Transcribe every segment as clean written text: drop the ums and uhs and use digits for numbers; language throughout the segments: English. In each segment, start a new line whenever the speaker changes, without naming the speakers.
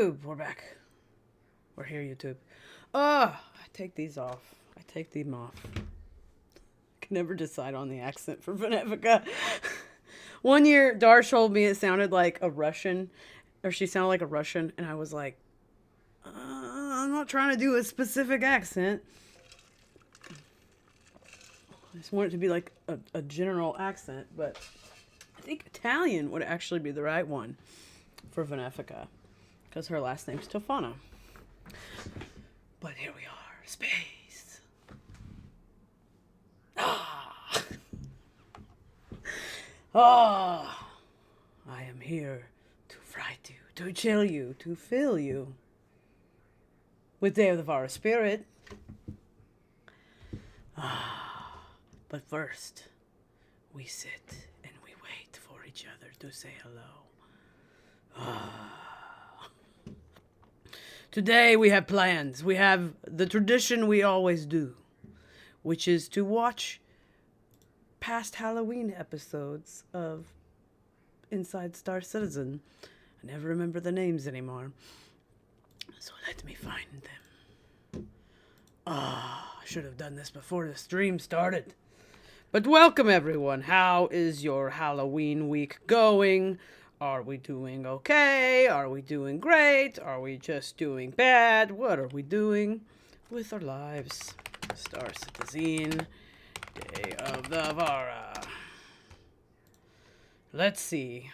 YouTube! We're back. We're here, YouTube. I take these off. I take them off. I can never decide on the accent for Venefica. One year, Dar told me it sounded like a Russian, or she sounded like a Russian, and I was like, I'm not trying to do a specific accent. I just want it to be like a general accent, but I think Italian would actually be the right one for Venefica, because her last name's Tofana. But here we are, space. I am here to fright you, to chill you, to fill you with Day of the Vara spirit. But first, we sit and we wait for each other to say hello. Today we have plans. We have the tradition we always do, which is to watch past Halloween episodes of Inside Star Citizen. I never remember the names anymore, so let me find them. I should have done this before the stream started. But welcome everyone. How is your Halloween week going? Are we doing okay? Are we doing great? Are we just doing bad? What are we doing with our lives? Star Citizen, Day of the Vara. Let's see.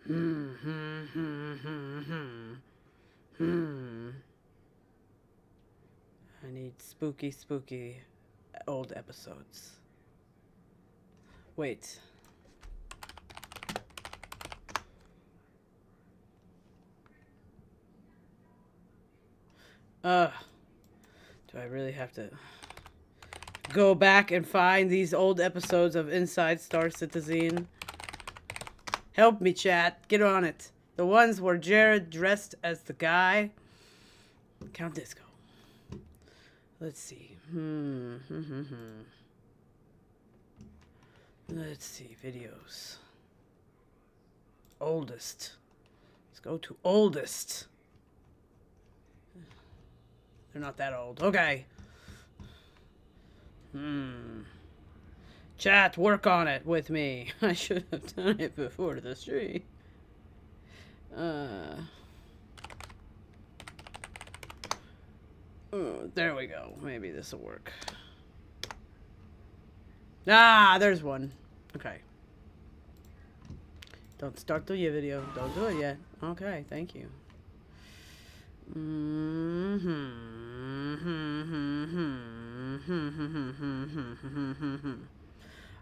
I need spooky old episodes. Wait. Do I really have to go back and find these old episodes of Inside Star Citizen? Help me, chat. Get on it. The ones where Jared dressed as the guy. Count Disco. Let's see. Let's see. Videos. Oldest. Let's go to oldest. They're not that old. Okay. Chat, work on it with me. I should have done it before the stream. There we go. Maybe this will work. There's one. Okay. Don't start the video. Don't do it yet. Okay, thank you.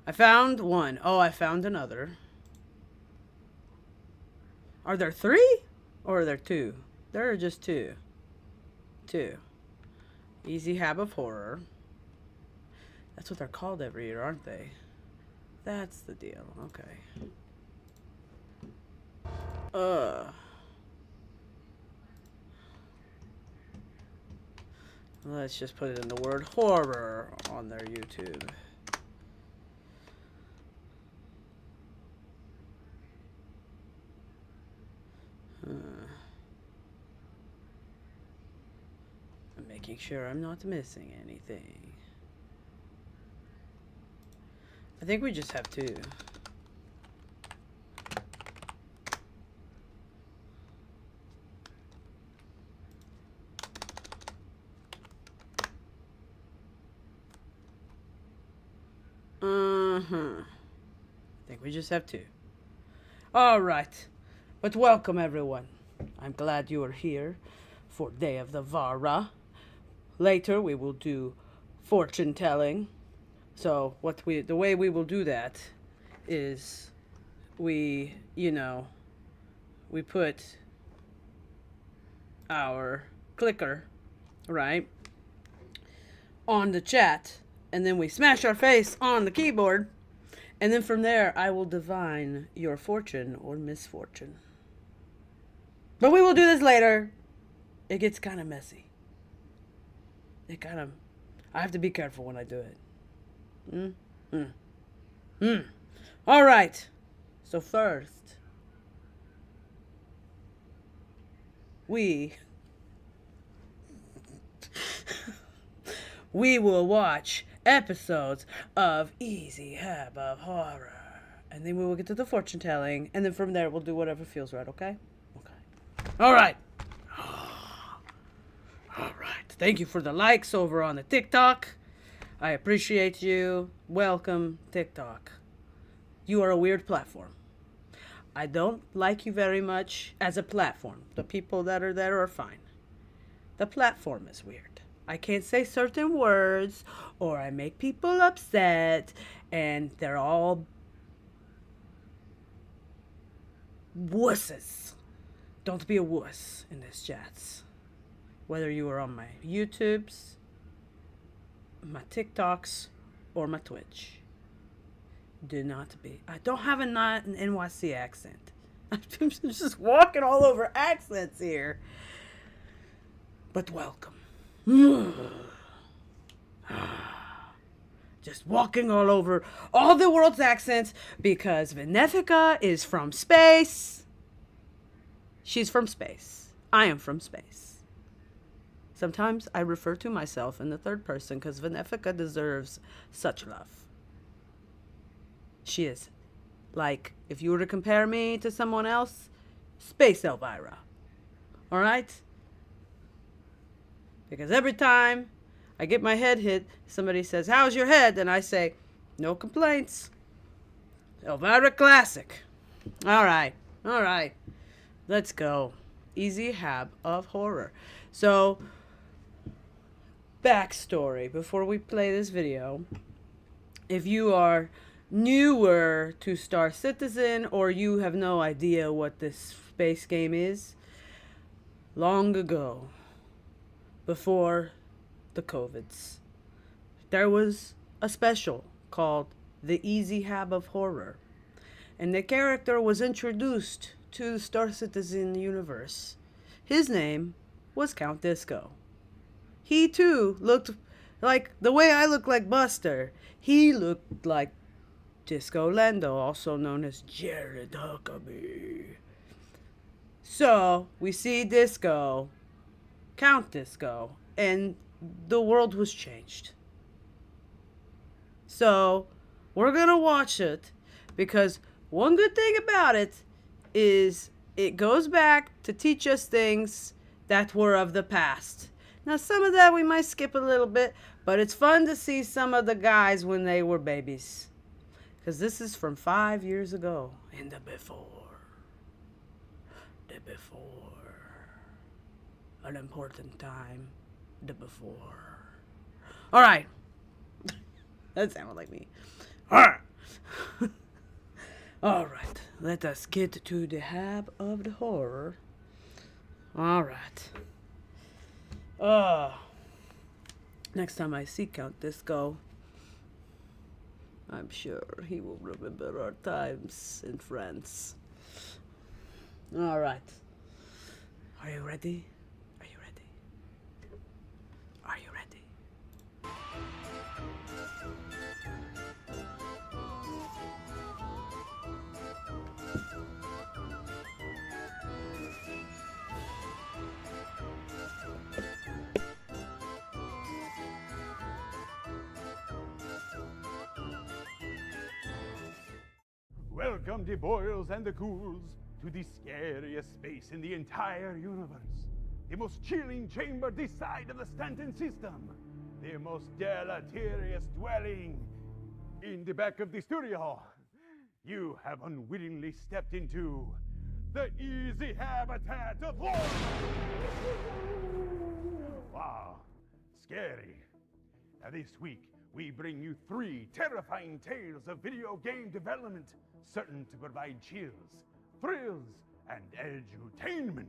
I found one. Oh, I found another. Are there three? Or are there two? There are just two. Two. Easy Hab of Horror. That's what they're called every year, aren't they? That's the deal. Okay. Let's just put it in the word horror on their YouTube. I'm making sure I'm not missing anything. I think we just have two. I think we just have two. All right. But welcome, everyone. I'm glad you are here for Day of the Vara. Later, we will do fortune telling. So, the way we will do that is we put our clicker, right, on the chat, and then we smash our face on the keyboard, and then from there, I will divine your fortune or misfortune. But we will do this later. It gets kind of messy. I have to be careful when I do it. All right. So first, we we will watch episodes of Easy Hab of Horror. And then we will get to the fortune telling. And then from there, we'll do whatever feels right, okay? Okay. All right. All right. Thank you for the likes over on the TikTok. I appreciate you. Welcome, TikTok. You are a weird platform. I don't like you very much as a platform. The people that are there are fine. The platform is weird. I can't say certain words or I make people upset and they're all wusses. Don't be a wuss in this chats. Whether you are on my YouTubes, my TikToks, or my Twitch. Do not be. I don't have an NYC accent. I'm just walking all over accents here. But welcome. Just walking all over all the world's accents because Venefica is from space. She's from space. I am from space. Sometimes I refer to myself in the third person because Venefica deserves such love. She is like, if you were to compare me to someone else, Space Elvira. All right? Because every time I get my head hit, somebody says, how's your head? And I say, no complaints. Elvira Classic. All right. All right. Let's go. Easy Hab of Horror. So, backstory before we play this video. If you are newer to Star Citizen or you have no idea what this space game is, long ago, before the COVIDs, there was a special called The Easy Hab of Horror. And the character was introduced to the Star Citizen universe. His name was Count Disco. He too looked like the way I look like Buster. He looked like Disco Lando, also known as Jared Huckabee. So we see Disco, Count Disco, and the world was changed. So we're gonna watch it because one good thing about it is it goes back to teach us things that were of the past. Now some of that we might skip a little bit, but it's fun to see some of the guys when they were babies. Because this is from 5 years ago in the before. The before. An important time. The before. All right. That sounded like me. All right. All right. Let us get to the hab of the horror. All right. Next time I see Count Disco, I'm sure he will remember our times in France. All right. Are you ready? Are you ready? Are you ready?
Welcome, the boils and the ghouls, to the scariest space in the entire universe. The most chilling chamber this side of the Stanton system. The most deleterious dwelling in the back of the studio. You have unwittingly stepped into the easy habitat of horror. Wow, scary. Now this week, we bring you 3 terrifying tales of video game development, certain to provide chills, thrills, and edutainment.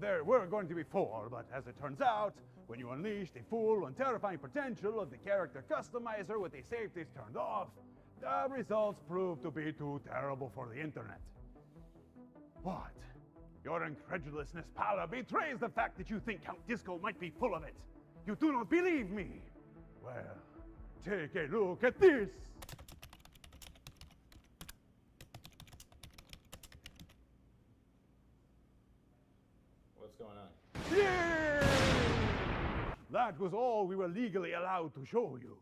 There were going to be 4, but as it turns out, when you unleash the full and terrifying potential of the character customizer with the safeties turned off, the results proved to be too terrible for the internet. What? Your incredulousness, Pala, betrays the fact that you think Count Disco might be full of it. You do not believe me. Well, take a look at this.
what's going on.
Yeah! That was all we were legally allowed to show you.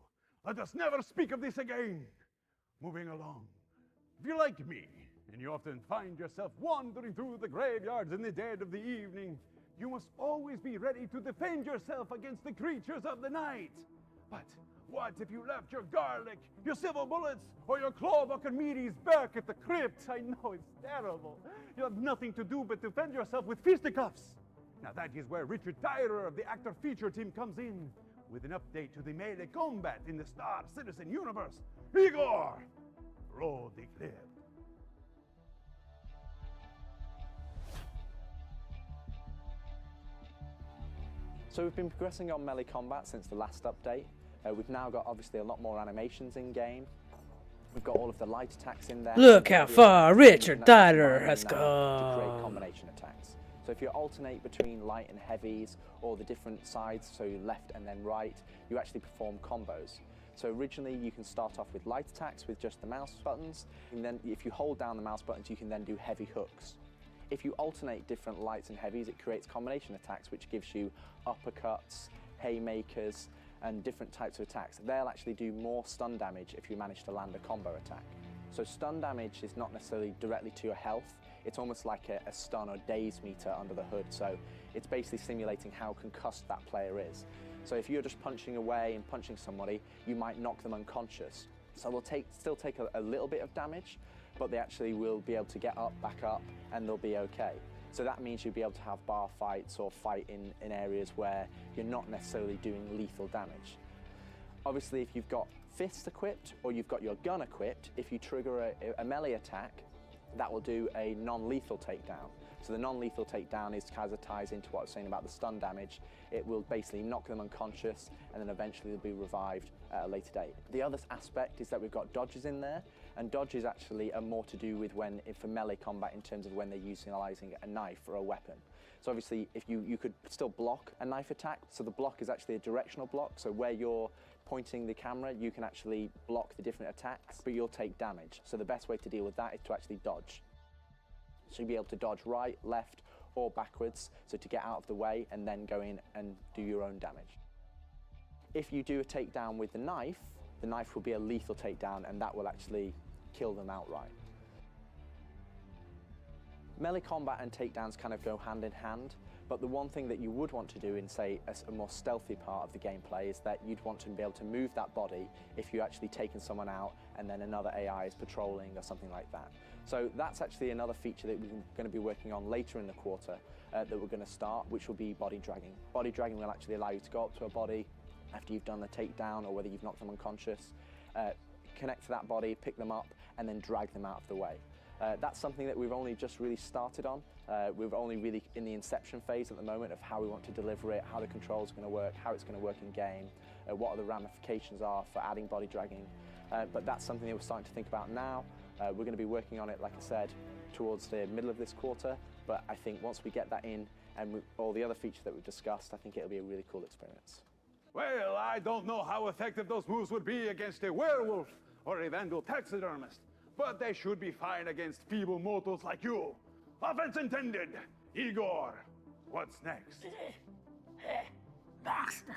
Let us never speak of this again. Moving along. If you're like me, and you often find yourself wandering through the graveyards in the dead of the evening, you must always be ready to defend yourself against the creatures of the night. But what if you left your garlic, your silver bullets, or your clawbuck and meaties back at the crypt? I know it's terrible. You have nothing to do but defend yourself with fisticuffs. Now that is where Richard Tyler of the Actor Feature Team comes in, with an update to the melee combat in the Star Citizen universe. Igor, roll the clip.
So we've been progressing on melee combat since the last update. We've now got obviously a lot more animations in game. We've got all of the light attacks in there.
Look how far Richard Tyler has
to create
gone.
combination attacks. So if you alternate between light and heavies, or the different sides, so left and then right, you actually perform combos. So originally you can start off with light attacks with just the mouse buttons, and then if you hold down the mouse buttons you can then do heavy hooks. If you alternate different lights and heavies, it creates combination attacks, which gives you uppercuts, haymakers, and different types of attacks. They'll actually do more stun damage if you manage to land a combo attack. So stun damage is not necessarily directly to your health, it's almost like a stun or daze meter under the hood. So it's basically simulating how concussed that player is. So if you're just punching away and punching somebody, you might knock them unconscious. So they'll still take a little bit of damage, but they actually will be able to get up, back up, and they'll be okay. So that means you'll be able to have bar fights or fight in areas where you're not necessarily doing lethal damage. Obviously, if you've got fists equipped or you've got your gun equipped, if you trigger a melee attack, that will do a non-lethal takedown. So the non-lethal takedown kind of ties into what I was saying about the stun damage. It will basically knock them unconscious and then eventually they'll be revived at a later date. The other aspect is that we've got dodges in there, and dodges actually are more to do with for melee combat in terms of when they're utilizing a knife or a weapon. So obviously if you could still block a knife attack, so the block is actually a directional block, so where you're pointing the camera you can actually block the different attacks, but you'll take damage. So the best way to deal with that is to actually dodge. So you'll be able to dodge right, left, or backwards, so to get out of the way and then go in and do your own damage. If you do a takedown with the knife will be a lethal takedown and that will actually kill them outright. Melee combat and takedowns kind of go hand in hand, but the one thing that you would want to do in, say, a more stealthy part of the gameplay is that you'd want to be able to move that body if you're actually taking someone out and then another AI is patrolling or something like that. So that's actually another feature that we're going to be working on later in the quarter that we're going to start, which will be body dragging. Body dragging will actually allow you to go up to a body after you've done the takedown or whether you've knocked them unconscious, connect to that body, pick them up, and then drag them out of the way. That's something that we've only just really started on. We're only really in the inception phase at the moment of how we want to deliver it, how the controls are going to work, how it's going to work in game, what are the ramifications are for adding body dragging. But that's something that we're starting to think about now. We're going to be working on it, like I said, towards the middle of this quarter. But I think once we get that in and all the other features that we've discussed, I think it'll be a really cool experience.
Well, I don't know how effective those moves would be against a werewolf or a vandal taxidermist, but they should be fine against feeble mortals like you. Offense intended. Igor, what's next?
Master,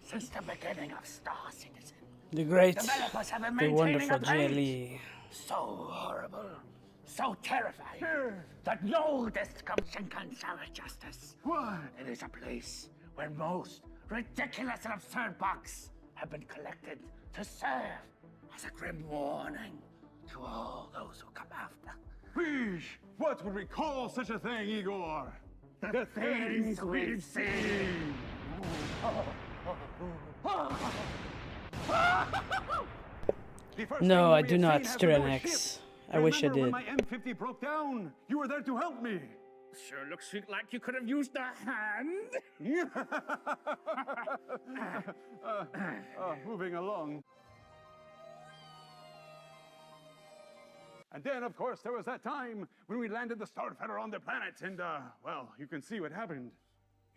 since the beginning of Star Citizen,
The great,
developers have been
the
maintaining
wonderful
a place
GLE.
so horrible, so terrifying, that no description can serve justice.
What?
It is a place where most ridiculous and absurd bugs have been collected to serve as a grim warning to all those who come after.
Please, what would we call such a thing, Igor?
The things we've seen.
No, I do not, Styrenex. I wish I
Remember
did.
when my M50 broke down? You were there to help me.
Sure looks like you could have used a hand.
Moving along. And then, of course, there was that time when we landed the Starfighter on the planet, and, well, you can see what happened.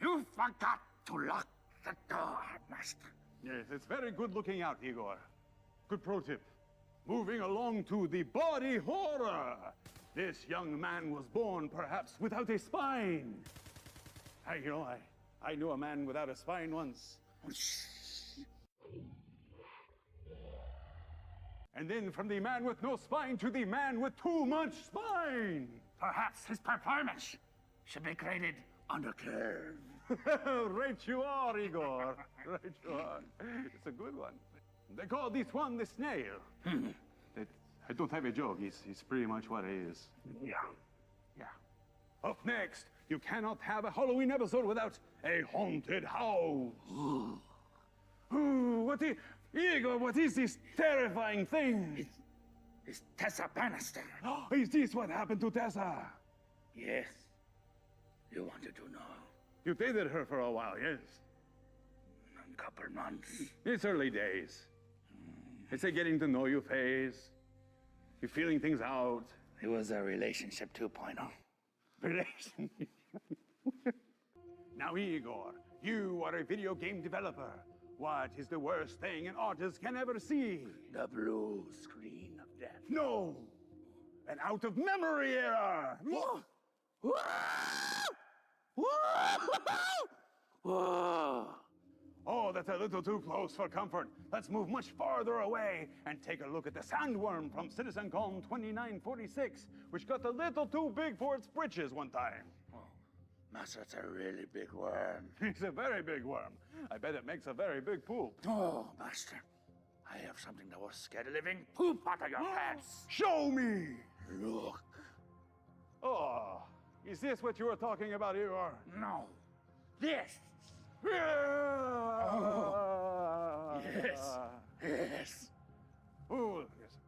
You forgot to lock the door, Master.
Yes, it's very good looking out, Igor. Good pro tip. Moving along to the body horror. This young man was born, perhaps, without a spine. I knew a man without a spine once. And then from the man with no spine to the man with too much spine.
Perhaps his performance should be graded on the curve.
Right you are, Igor. Right you are. It's a good one. They call this one the snail. I don't have a joke. It's pretty much what it is.
Yeah.
Up next, you cannot have a Halloween episode without a haunted house. Ooh, Igor, what is this terrifying thing?
It's Tessa Bannister.
Is this what happened to Tessa?
Yes. You wanted to know.
You dated her for a while, yes?
A couple months.
It's early days. It's a getting to know you phase. You're feeling things out.
It was a relationship 2.0.
Relationship. Now, Igor, you are a video game developer. What is the worst thing an artist can ever see?
The blue screen of death.
No! An out-of-memory error!
Whoa.
Oh, that's a little too close for comfort. Let's move much farther away and take a look at the sandworm from CitizenCon 2946, which got a little too big for its britches one time.
Oh, Master, it's a really big worm.
It's a very big worm. I bet it makes a very big poop.
Oh, Master, I have something that will scare the living poop out of your pants.
Show me!
Look.
Oh, is this what you were talking about, Igor?
No. This. Yes.
Oh, yes.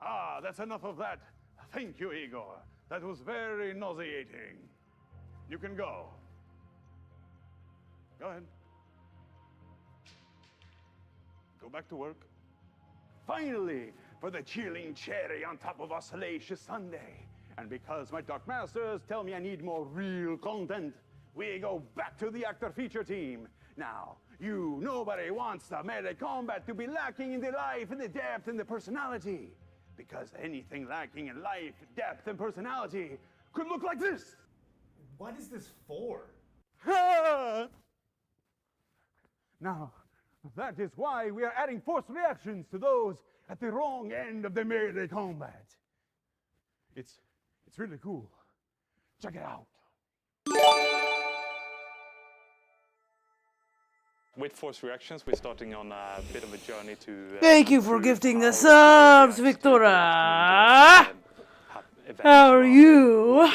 Ah, that's enough of that. Thank you, Igor. That was very nauseating. You can go. Go ahead. Go back to work. Finally, for the chilling cherry on top of a salacious sundae. And because my Dark Masters tell me I need more real content, we go back to the actor feature team. Now, nobody wants the melee combat to be lacking in the life and the depth and the personality. Because anything lacking in life, depth, and personality could look like this.
What is this for?
Now, that is why we are adding force reactions to those at the wrong end of the melee combat. It's really cool. Check it out.
With Force Reactions, we're starting on a bit of a journey to...
Thank you for gifting the subs, Victoria! How are you?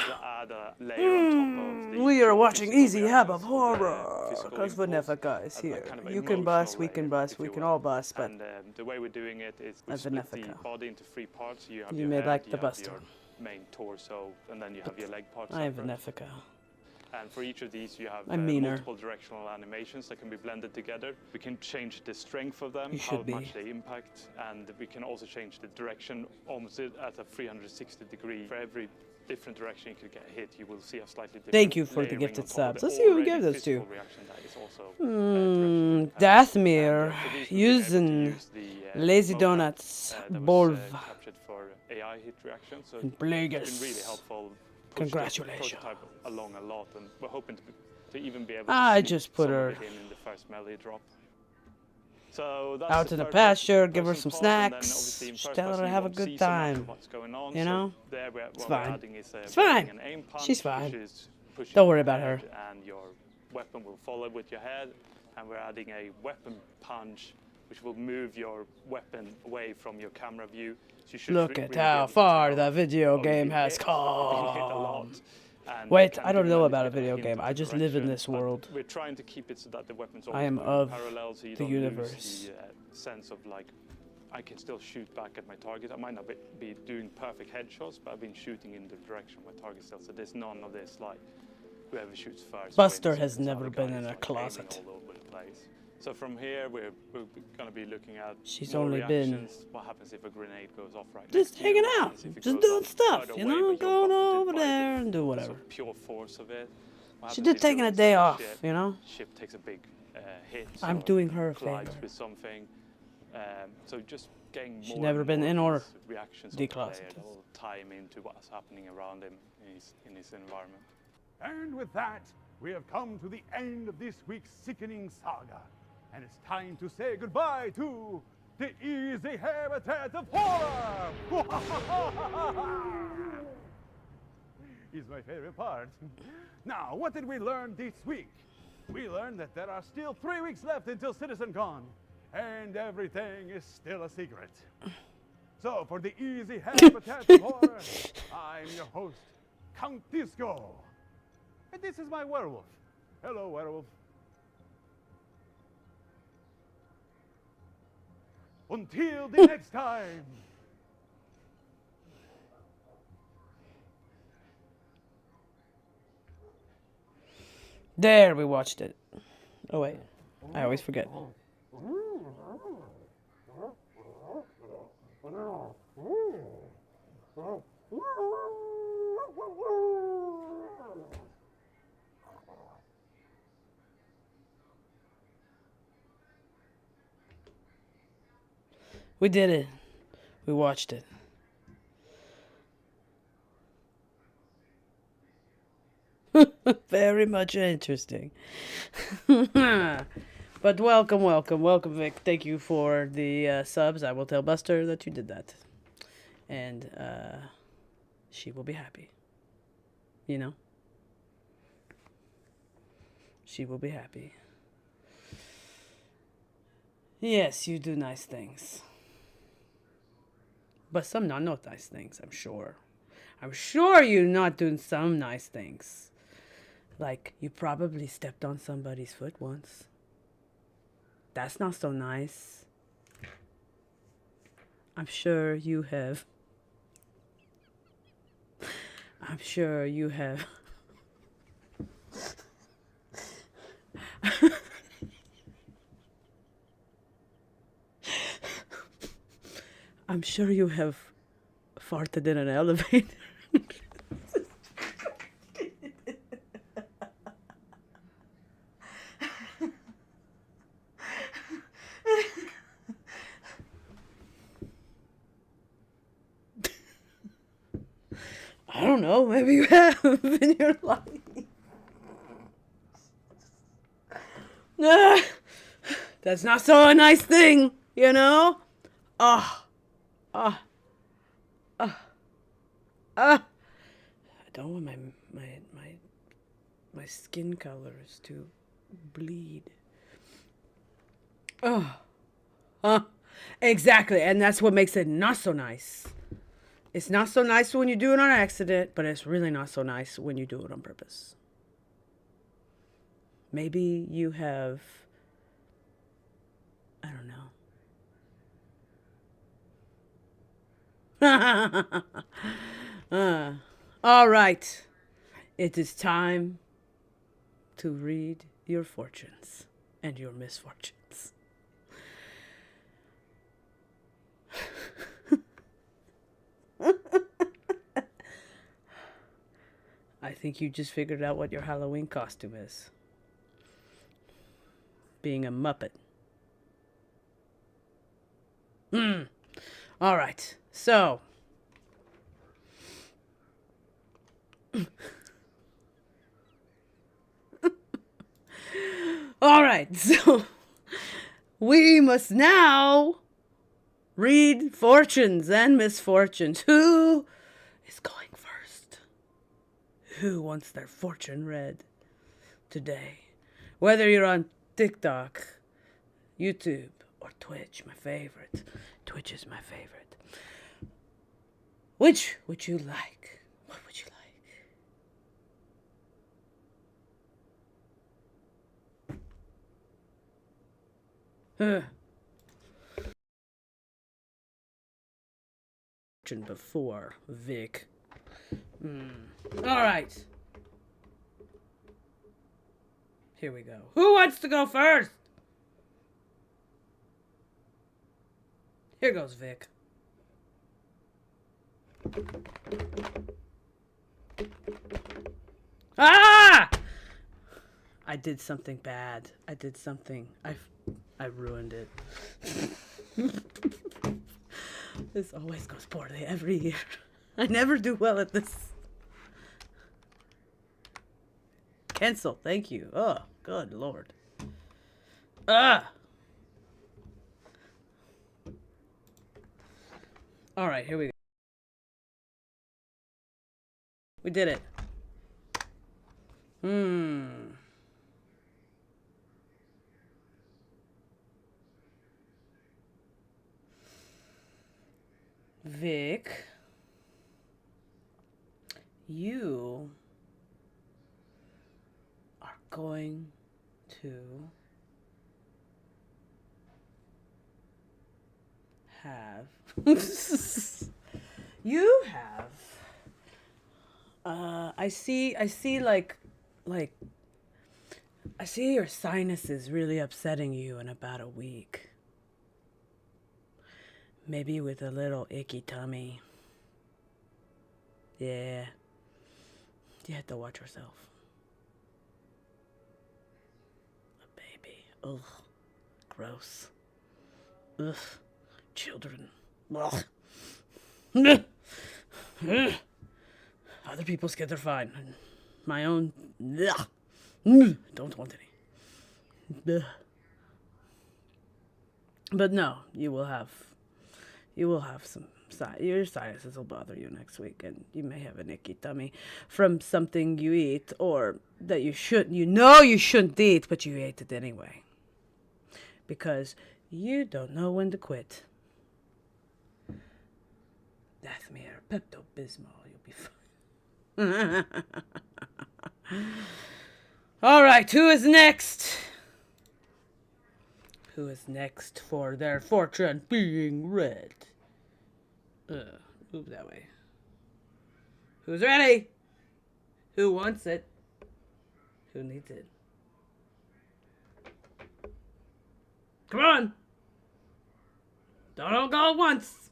We are watching Easy Hub of Horror, because Venefica is here. You can bus, we can bus, we can all bus, but...
And the way we're doing it is we split the body into 3 parts. You have
you
your
may
head,
like
you
the
have
bus
your
one.
main torso, and then you have your leg parts.
I am
separate.
Venefica.
And for each of these, you have
I'm meaner.
multiple directional animations that can be blended together. We can change the strength of them,
You
how
should be.
much they impact, and we can also change the direction almost at a 360 degree. For every different direction you could get hit, you will see a slightly different
Thank you for the
layering
gifted
on top of
subs.
the
Let's see who we
already
gave this to.
physical reaction that is also, direction.
Dathmir,
For these, we'll be able to
using
use the,
Lazy
mocap,
Donuts,
that was,
Bolv,
captured for AI hit reaction, so
and
it's been really
Plagueis.
helpful. Push the
Congratulations.
prototype along a lot, and we're hoping to even be able to
I
sneak
just put
some of
her
it in the first melee drop. So that's
out to the
third
pasture, give her
person
some
part, and then
snacks,
obviously in
just
first
tell her
person
to
you
have a
won't
good
see so much
time.
of what's going on,
You
so
know?
there what we're
fine.
adding is
It's
we're
fine.
adding an aim punch,
She's fine.
which is pushing
Don't worry
your
about her.
head, and your weapon will follow with your head, and we're adding a weapon punch, which will move your weapon away from your camera view. So you should
Look
really
at
be
how
able to
far
tell
the video
when
game
you
has
hit, when you hit a
come.
lot, and
Wait,
you
I don't
can
know
give
about a
bit of
video
hint
game.
of
I just live in
direction,
this
but
world.
We're trying to keep it so that the weapons
I am
always
of
move parallel, so you
the
don't
universe.
lose the sense of like, I can still shoot back at my target. I might not be doing perfect headshots, but I've been shooting in the direction of my target still. So there's none of this like, whoever shoots first.
Buster
wins,
has
and the
never
other
been
guy
in
is,
a
like, aiming
closet.
all over the place. So from here, we're going to be looking at
She's
more
only been
reactions. What happens if a grenade goes off right
just
next to you?
hanging
What
out,
happens if it
just
goes
doing
off
stuff,
further
you
away,
know,
but you're
going
buffeted
over
by
there
the
and do
sort
whatever.
of pure force of it? What
She
happens
did
if
taking
you're
a day
inside
off,
ship,
you know?
Ship takes a big hit.
I'm
or
doing her a
collides
favor.
with something. So just getting more
She's
and
never been
more
in
of
or
these reactions of the player
decloseted.
that will tie him into what's happening around him in his environment.
And with that, we have come to the end of this week's sickening saga. And it's time to say goodbye to the easy habitat of horror! Is my favorite part. Now, what did we learn this week? We learned that there are still 3 weeks left until CitizenCon, and everything is still a secret. So, for the easy habitat of horror, I'm your host, Count Disco. And this is my werewolf. Hello, werewolf. Until the next time.
There, we watched it. Oh, wait. I always forget. We did it. We watched it. Very much interesting. But welcome, Vic. Thank you for the subs. I will tell Buster that you did that. And she will be happy. You know? She will be happy. Yes, you do nice things. But some not nice things, I'm sure. I'm sure you're not doing some nice things. Like, you probably stepped on somebody's foot once. That's not so nice. I'm sure you have. I'm sure you have. I'm sure you have farted in an elevator. I don't know, maybe you have in your life. That's not so a nice thing, you know? I don't want my skin colors to bleed. Exactly, and that's what makes it not so nice. It's not so nice when you do it on accident, but it's really not so nice when you do it on purpose. Maybe you have, I don't know. All right. It is time to read your fortunes and your misfortunes. I think you just figured out what your Halloween costume is. Being a Muppet. All right. So. All right. So. We must now read fortunes and misfortunes. Who is going first? Who wants their fortune read today? Whether you're on TikTok, YouTube, or Twitch, my favorite. Twitch is my favorite. Which would you like? What would you like? Before, Vic. All right. Here we go. Who wants to go first? Here goes Vic. Ah! I did something bad. I did something. I ruined it. This always goes poorly every year. I never do well at this. Cancel. Thank you. Oh, good lord. Ah. All right, here we go. We did it. Vic, you are going to have you have I see like I see your sinuses really upsetting you in about a week. Maybe with a little icky tummy. Yeah. You have to watch yourself. A baby. Ugh. Gross. Ugh. Children. Ugh. Other people's kids are fine. My own. Ugh. Don't want any. Ugh. But no, you will have some your sinuses will bother you next week, and you may have an icky tummy from something you eat or that you shouldn't eat, but you ate it anyway because you don't know when to quit. Dathomir, Pepto-Bismol, you'll be fine. All right, who is next? Who is next for their fortune being read? Move that way. Who's ready? Who wants it? Who needs it? Come on! Don't all go at once!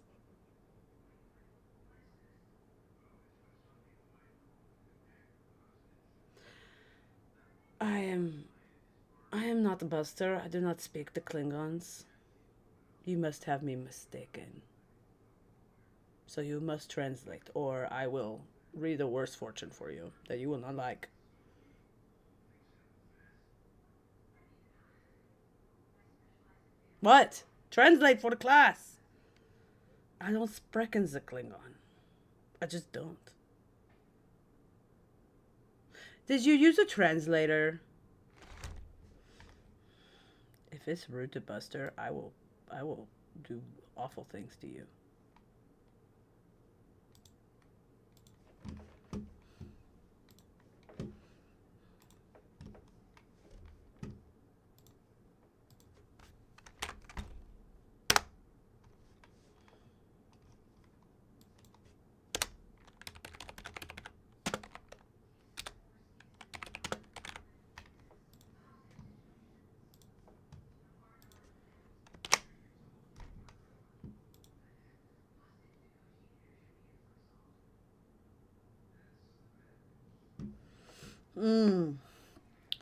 I am not a buster. I do not speak the Klingons. You must have me mistaken. So you must translate, or I will read a worse fortune for you that you will not like. What? Translate for the class. I don't sprechen the Klingon. I just don't. Did you use a translator? If it's rude to Buster, I will do awful things to you.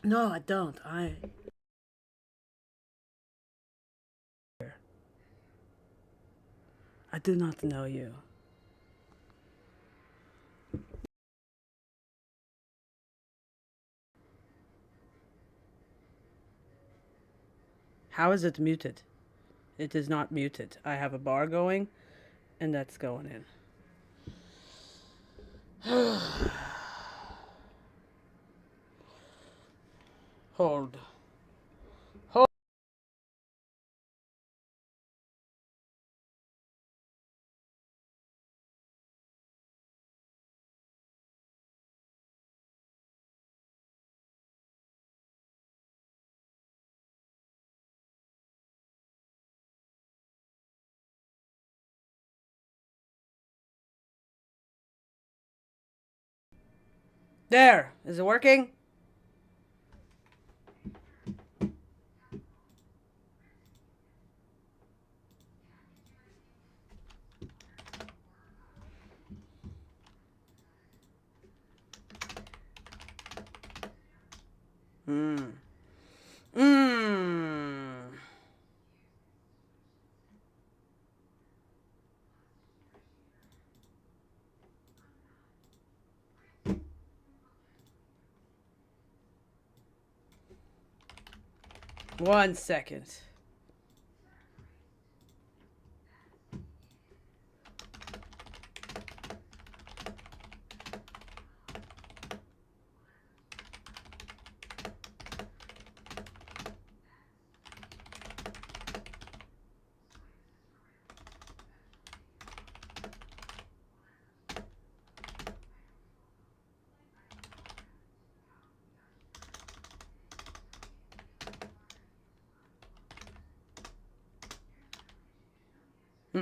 No, I don't. I do not know you. How is it muted? It is not muted. I have a bar going, and that's going in. Hold. There. Is it working? Hmm. Mmm. 1 second.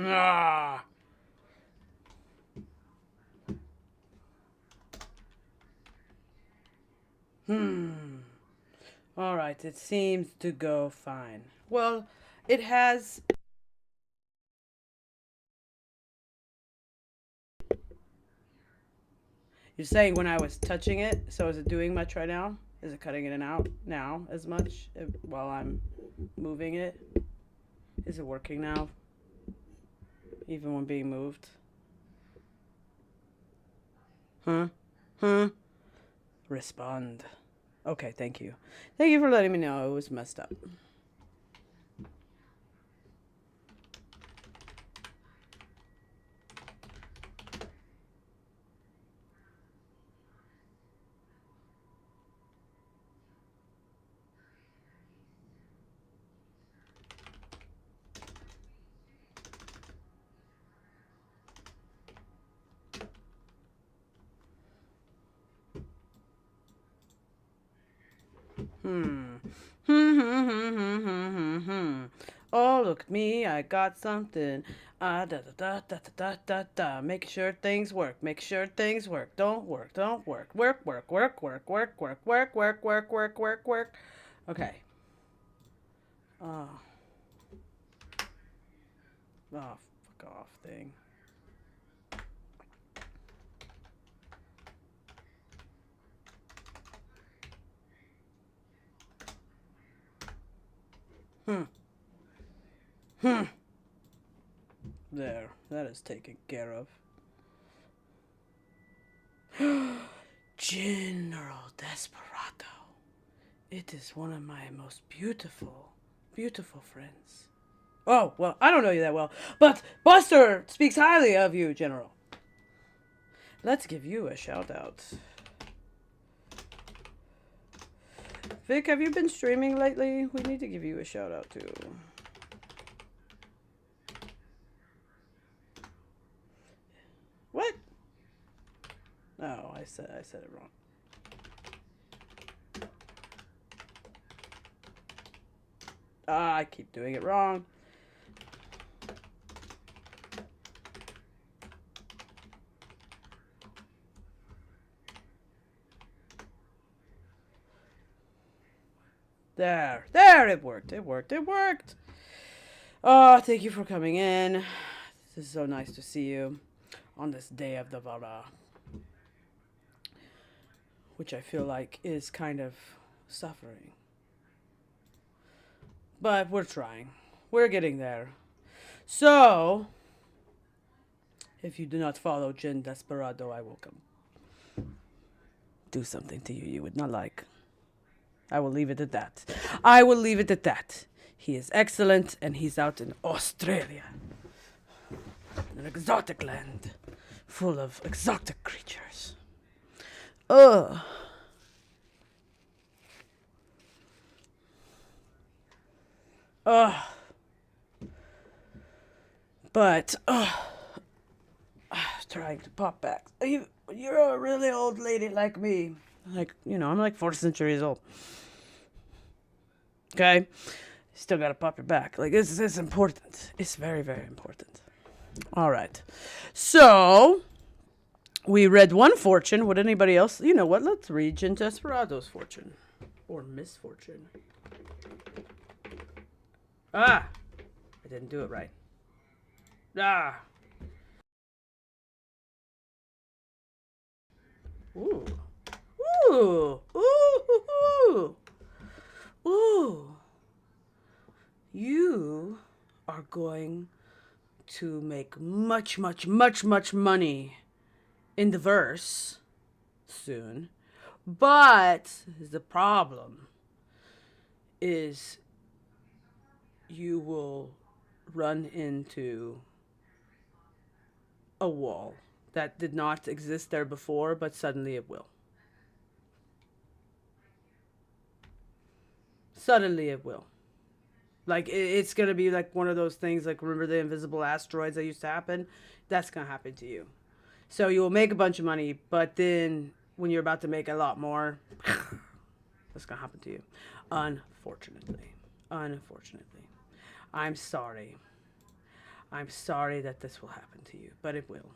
Ah. All right, it seems to go fine. Well, it has. You're saying when I was touching it, so is it doing much right now? Is it cutting in and out now as much while I'm moving it? Is it working now? Even when being moved? Huh? Huh? Respond. Okay, thank you. Thank you for letting me know it was messed up. Oh, look at me, I got something. Da da da da da da da. Make sure things work. Make sure things work. Don't work. Don't work. Work, work, work, work, work, work, work, work, work, work, work, work. Okay. Oh. Oh, fuck off thing. There, that is taken care of. General Desperado. It is one of my most beautiful, beautiful friends. Oh, well, I don't know you that well, but Buster speaks highly of you, General. Let's give you a shout out. Vic, have you been streaming lately? We need to give you a shout out too. What? Oh, I said it wrong. Ah, I keep doing it wrong. There, it worked. It worked. Oh, thank you for coming in. This is so nice to see you on this day of the Vara, which I feel like is kind of suffering. But we're trying. We're getting there. So, if you do not follow Gen Desperado, I will come do something to you you would not like. I will leave it at that. I will leave it at that. He is excellent, and he's out in Australia. An exotic land full of exotic creatures. Ugh. Ugh. But, trying to pop back. You're a really old lady like me. Like, I'm like 4 centuries old. Okay? Still gotta pop your back. Like, this is important. It's very, very important. All right. So, we read one fortune. Would anybody else? You know what? Let's read Gen Desperado's fortune. Or misfortune. Ah! I didn't do it right. Ah! Ooh. Ooh. Ooh. Ooh. You are going to make much, much, much, much money in the verse soon. But the problem is you will run into a wall that did not exist there before, but suddenly it will. Suddenly it will. Like, it's going to be like one of those things, like, remember the invisible asteroids that used to happen? That's going to happen to you. So you will make a bunch of money, but then when you're about to make a lot more, that's going to happen to you. Unfortunately. Unfortunately. I'm sorry. I'm sorry that this will happen to you, but it will.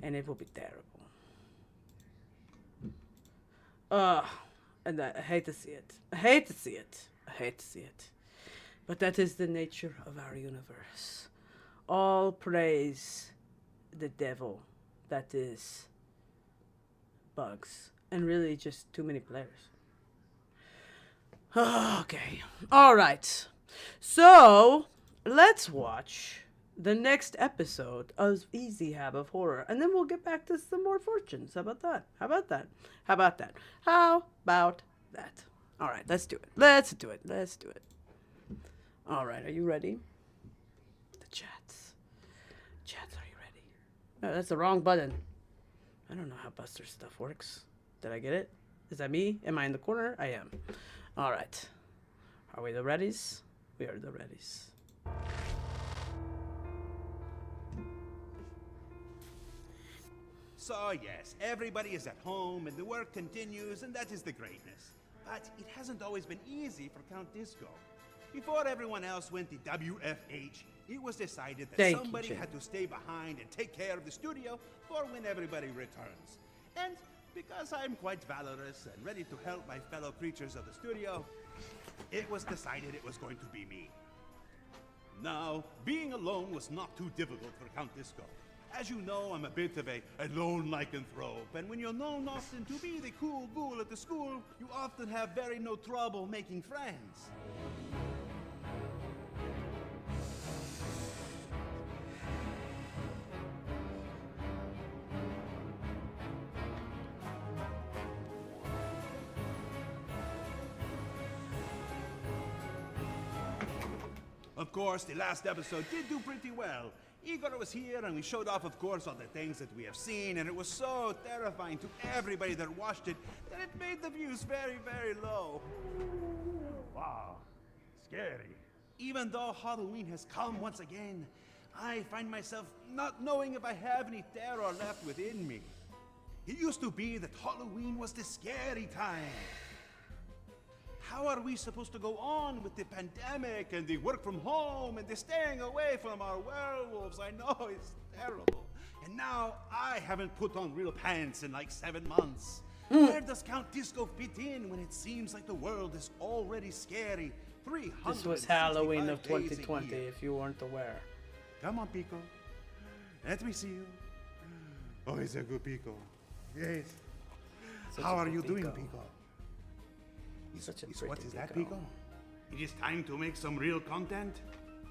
And it will be terrible. Ugh. And I hate to see it. I hate to see it. I hate to see it. But that is the nature of our universe. All praise the devil that is bugs. And really just too many players. Okay. All right. So, let's watch the next episode of Easy Hab of Horror. And then we'll get back to some more fortunes. How about that? How about that? How about that? How about that? All right, let's do it. Let's do it. Let's do it. All right, are you ready? The chats. Chats, are you ready? No, that's the wrong button. I don't know how Buster stuff works. Did I get it? Is that me? Am I in the corner? I am. All right. Are we the readies? We are the readies.
So yes, everybody is at home and the work continues, and that is the greatness. But it hasn't always been easy for Count Disco. Before everyone else went to WFH, it was decided that somebody had to stay behind and take care of the studio for when everybody returns. And because I'm quite valorous and ready to help my fellow creatures of the studio, it was decided it was going to be me. Now, being alone was not too difficult for Count Disco. As you know, I'm a bit of a lone lycanthrope, and when you're known often to be the cool ghoul at the school, you often have very no trouble making friends. Of course, the last episode did do pretty well. Igor was here, and we showed off, of course, all the things that we have seen, and it was so terrifying to everybody that watched it that it made the views very, very low.
Wow, scary.
Even though Halloween has come once again, I find myself not knowing if I have any terror left within me. It used to be that Halloween was the scary time. How are we supposed to go on with the pandemic and the work from home and the staying away from our werewolves? I know it's terrible. And now I haven't put on real pants in like 7 months. Where does Count Disco fit in when it seems like the world is already scary?
This was Halloween of 2020, if you weren't aware.
Come on, Pico. Let me see you. Oh, he's a good Pico. Yes. How are you doing, Pico? What is that, Pico? It is time to make some real content.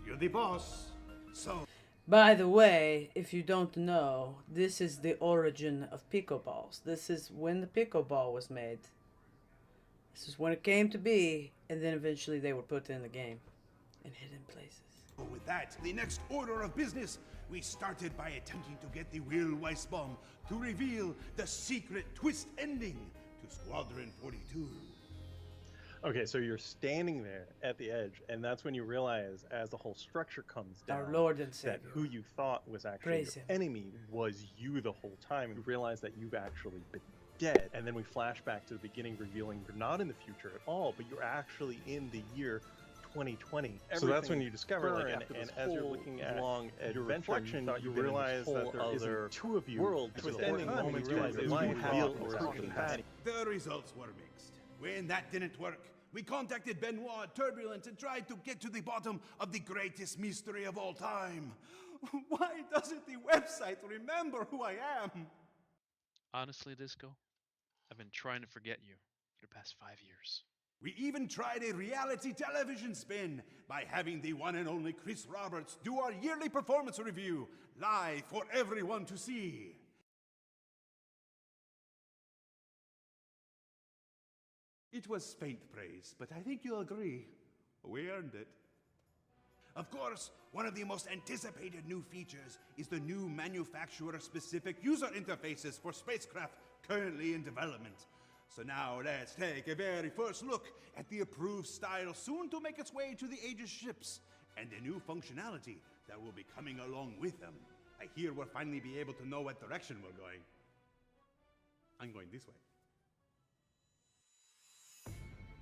You're the boss. So.
By the way, if you don't know, this is the origin of Pico Balls. This is when the Pico Ball was made. This is when it came to be, and then eventually they were put in the game in hidden places.
With that, the next order of business, we started by attempting to get the Will Weissbaum to reveal the secret twist ending to Squadron 42.
Okay, so you're standing there at the edge, and that's when you realize, as the whole structure comes down,
Our Lord and Savior.
that who you thought was actually
Praise
your
him.
enemy was you the whole time. You realize that you've actually been dead, and then we flash back to the beginning, revealing you're not in the future at all, but you're actually in the year 2020. So that's when you discover, like, and as you're looking at long your reflection, you realize that there isn't two of you. World was ending moments you realize
The results were mixed. When that didn't work, we contacted Benoit Turbulent and tried to get to the bottom of the greatest mystery of all time. Why doesn't the website remember who I am?
Honestly, Disco, I've been trying to forget you for the past 5 years.
We even tried a reality television spin by having the one and only Chris Roberts do our yearly performance review live for everyone to see. It was faint praise, but I think you'll agree. We earned it. Of course, one of the most anticipated new features is the new manufacturer-specific user interfaces for spacecraft currently in development. So now let's take a very first look at the approved style soon to make its way to the Aegis ships, and the new functionality that will be coming along with them. I hear we'll finally be able to know what direction we're going. I'm going this way.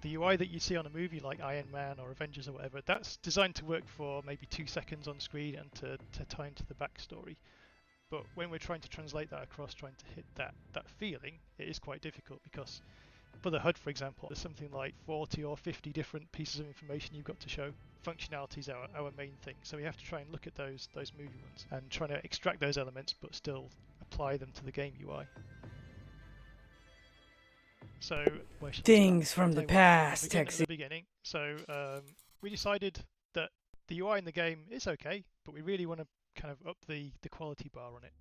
The UI that you see on a movie like Iron Man or Avengers or whatever, that's designed to work for maybe 2 seconds on screen and to tie into the backstory. But when we're trying to translate that across, trying to hit that feeling, it is quite difficult because for the HUD, for example, there's something like 40 or 50 different pieces of information you've got to show. Functionality is our main thing, so we have to try and look at those movie ones and try to extract those elements but still apply them to the game UI. So where should
Things from the past,
at the
Texie.
beginning. So we decided that the UI in the game is okay, but we really want to kind of up the quality bar on it.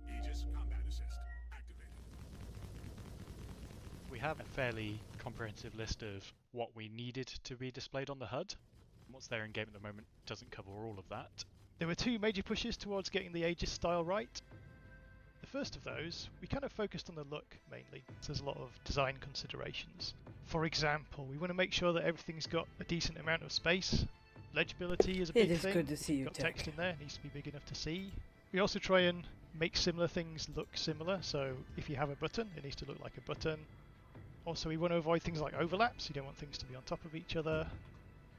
Aegis combat assist activated.
We have a fairly comprehensive list of what we needed to be displayed on the HUD. What's there in game at the moment doesn't cover all of that.
There were 2 major pushes towards getting the Aegis style right. The first of those, we kind of focused on the look mainly. So there's a lot of design considerations. For example, we want to make sure that everything's got a decent amount of space. Legibility is a big thing.
It is good to see you,
got
Tech.
text in there, it needs to be big enough to see. We also try and make similar things look similar. So if you have a button, it needs to look like a button. Also, we want to avoid things like overlaps. You don't want things to be on top of each other.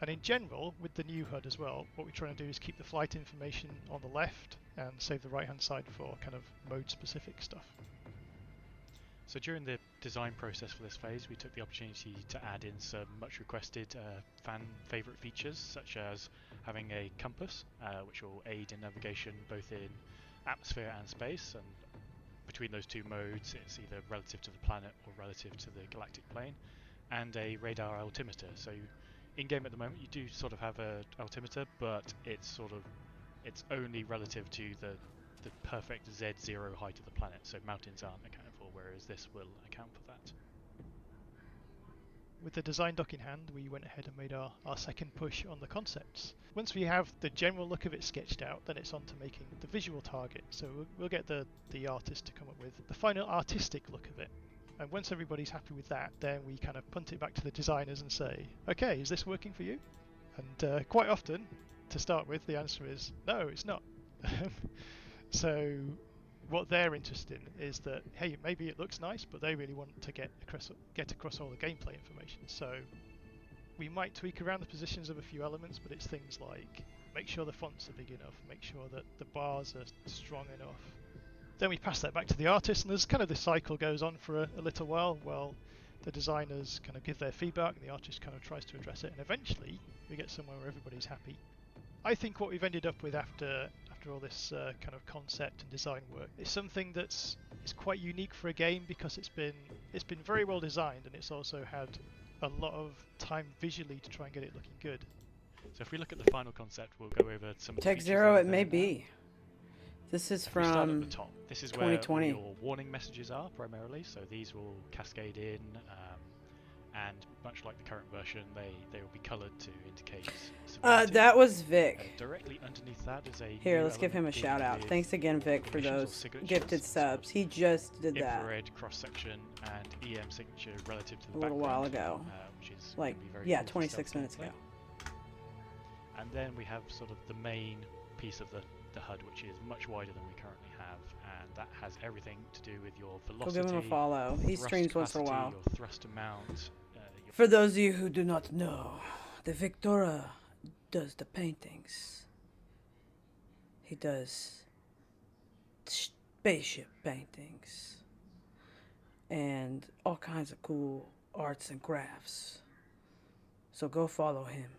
And in general, with the new HUD as well, what we're trying to do is keep the flight information on the left and save the right-hand side for kind of mode-specific stuff.
So during the design process for this phase, we took the opportunity to add in some much requested fan favourite features, such as having a compass, which will aid in navigation both in atmosphere and space, and between those 2 modes it's either relative to the planet or relative to the galactic plane, and a radar altimeter. So in game at the moment you do sort of have an altimeter, but it's only relative to the perfect Z0 height of the planet, so mountains aren't accounted for, whereas this will account for that.
With the design doc in hand, we went ahead and made our second push on the concepts. Once we have the general look of it sketched out, then it's on to making the visual target. So we'll get the artist to come up with the final artistic look of it. And once everybody's happy with that, then we kind of punt it back to the designers and say, okay, is this working for you? And quite often, to start with, the answer is, no, it's not. So what they're interested in is that, hey, maybe it looks nice, but they really want to get across all the gameplay information. So we might tweak around the positions of a few elements, but it's things like make sure the fonts are big enough, make sure that the bars are strong enough. Then we pass that back to the artist, and there's kind of this cycle goes on for a little while the designers kind of give their feedback and the artist kind of tries to address it, and eventually we get somewhere where everybody's happy. I think what we've ended up with after all this kind of concept and design work is something that's quite unique for a game, because it's been very well designed, and it's also had a lot of time visually to try and get it looking good.
So if we look at the final concept, we'll go over some of the
Tech
features
Zero,
that
it
are
may
there now.
be. This is
If we start at
from
the top. This is where
2020.
your warning messages are primarily, so these will cascade in, and much like the current version, they will be coloured to indicate severity.
That was Vic.
Directly underneath that is a
Here,
new
let's give him a
element
shout out.
with
Thanks again, Vic, for
emissions or
those
signatures,
gifted
so
subs. He just did that
infrared cross section and EM signature relative to the
a little while
background,
ago.
which is
Like,
gonna be very
yeah,
cool for
26
stealth
minutes
gameplay.
ago.
And then we have sort of the main piece of the HUD, which is much wider than we currently have, and that has everything to do with your
Go
velocity.
give him a follow. He
thrust
streams once in a
capacity,
while.
Your thrust amount.
For those of you who do not know, the Victora does the paintings. He does spaceship paintings and all kinds of cool arts and crafts. So go follow him.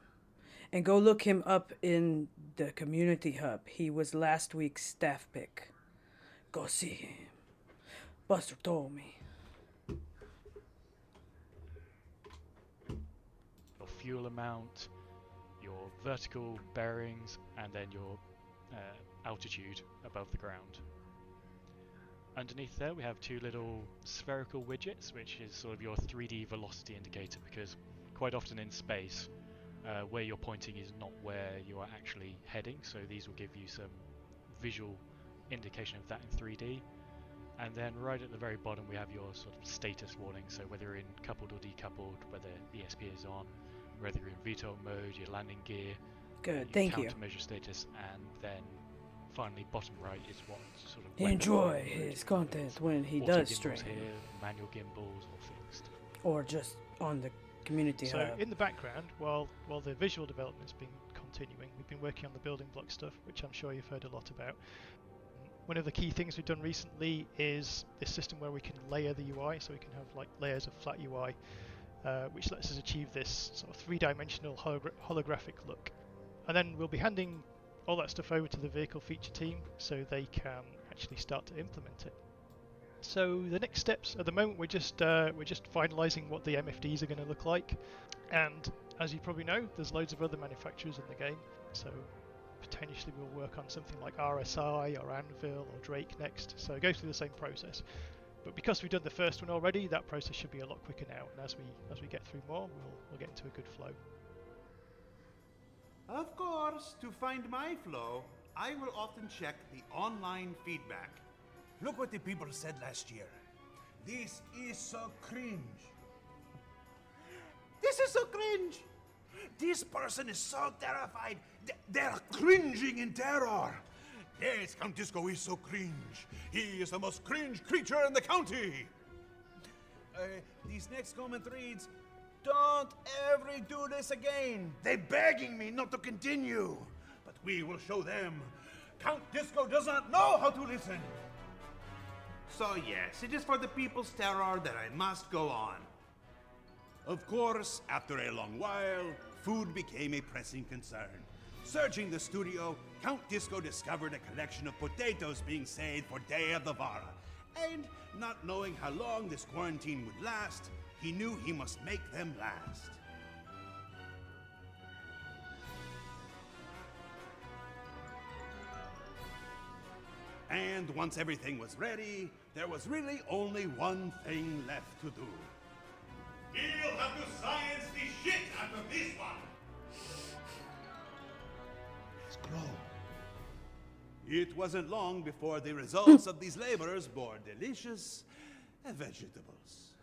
And go look him up in the community hub. He was last week's staff pick. Go see him. Buster told me.
Your fuel amount, your vertical bearings, and then your altitude above the ground. Underneath there we have 2 little spherical widgets, which is sort of your 3D velocity indicator, because quite often in space Where you're pointing is not where you are actually heading, so these will give you some visual indication of that in 3D. And then right at the very bottom we have your sort of status warning, so whether you're in coupled or decoupled, whether ESP is on, whether you're in VTOL mode, your landing gear,
Good, thank you.
countermeasure status, and then finally bottom right is what sort of
Enjoy his content when he does stream.
Here, manual gimbals or fixed.
Or just on the community
So
hub.
in the background, while the visual development's been continuing, we've been working on the building block stuff, which I'm sure you've heard a lot about. One of the key things we've done recently is this system where we can layer the UI, so we can have like layers of flat UI, which lets us achieve this sort of three-dimensional holographic look. And then we'll be handing all that stuff over to the vehicle feature team so they can actually start to implement it. So the next steps at the moment, we're just finalising what the MFDs are going to look like, and as you probably know, there's loads of other manufacturers in the game. So potentially we'll work on something like RSI or Anvil or Drake next. So it goes through the same process. But because we've done the first one already, that process should be a lot quicker now. And as we get through more, we'll get into a good flow.
Of course, to find my flow, I will often check the online feedback. Look what the people said last year. This is so cringe. This is so cringe. This person is so terrified. They're cringing in terror. Yes, Count Disco is so cringe. He is the most cringe creature in the county. This next comment reads, "Don't ever do this again. They're begging me not to continue. But we will show them. Count Disco does not know how to listen." So yes, it is for the people's terror that I must go on. Of course, after a long while, food became a pressing concern. Searching the studio, Count Disco discovered a collection of potatoes being saved for Day of the Vara. And not knowing how long this quarantine would last, he knew he must make them last. And once everything was ready, there was really only one thing left to do. He'll have to science the shit out of this one! Scroll. It wasn't long before the results of these labors bore delicious vegetables.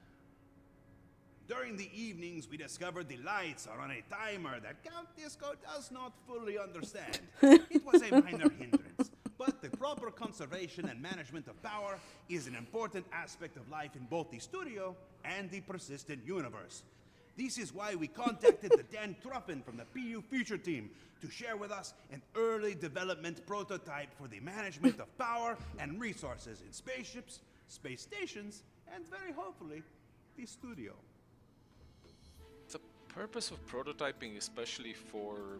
During the evenings, we discovered the lights are on a timer that Count Disco does not fully understand. It was a minor hindrance, but the proper conservation and management of power is an important aspect of life in both the studio and the persistent universe. This is why we contacted the Dan Truffin from the PU Future Team to share with us an early development prototype for the management of power and resources in spaceships, space stations, and very hopefully, the studio.
The purpose of prototyping, especially for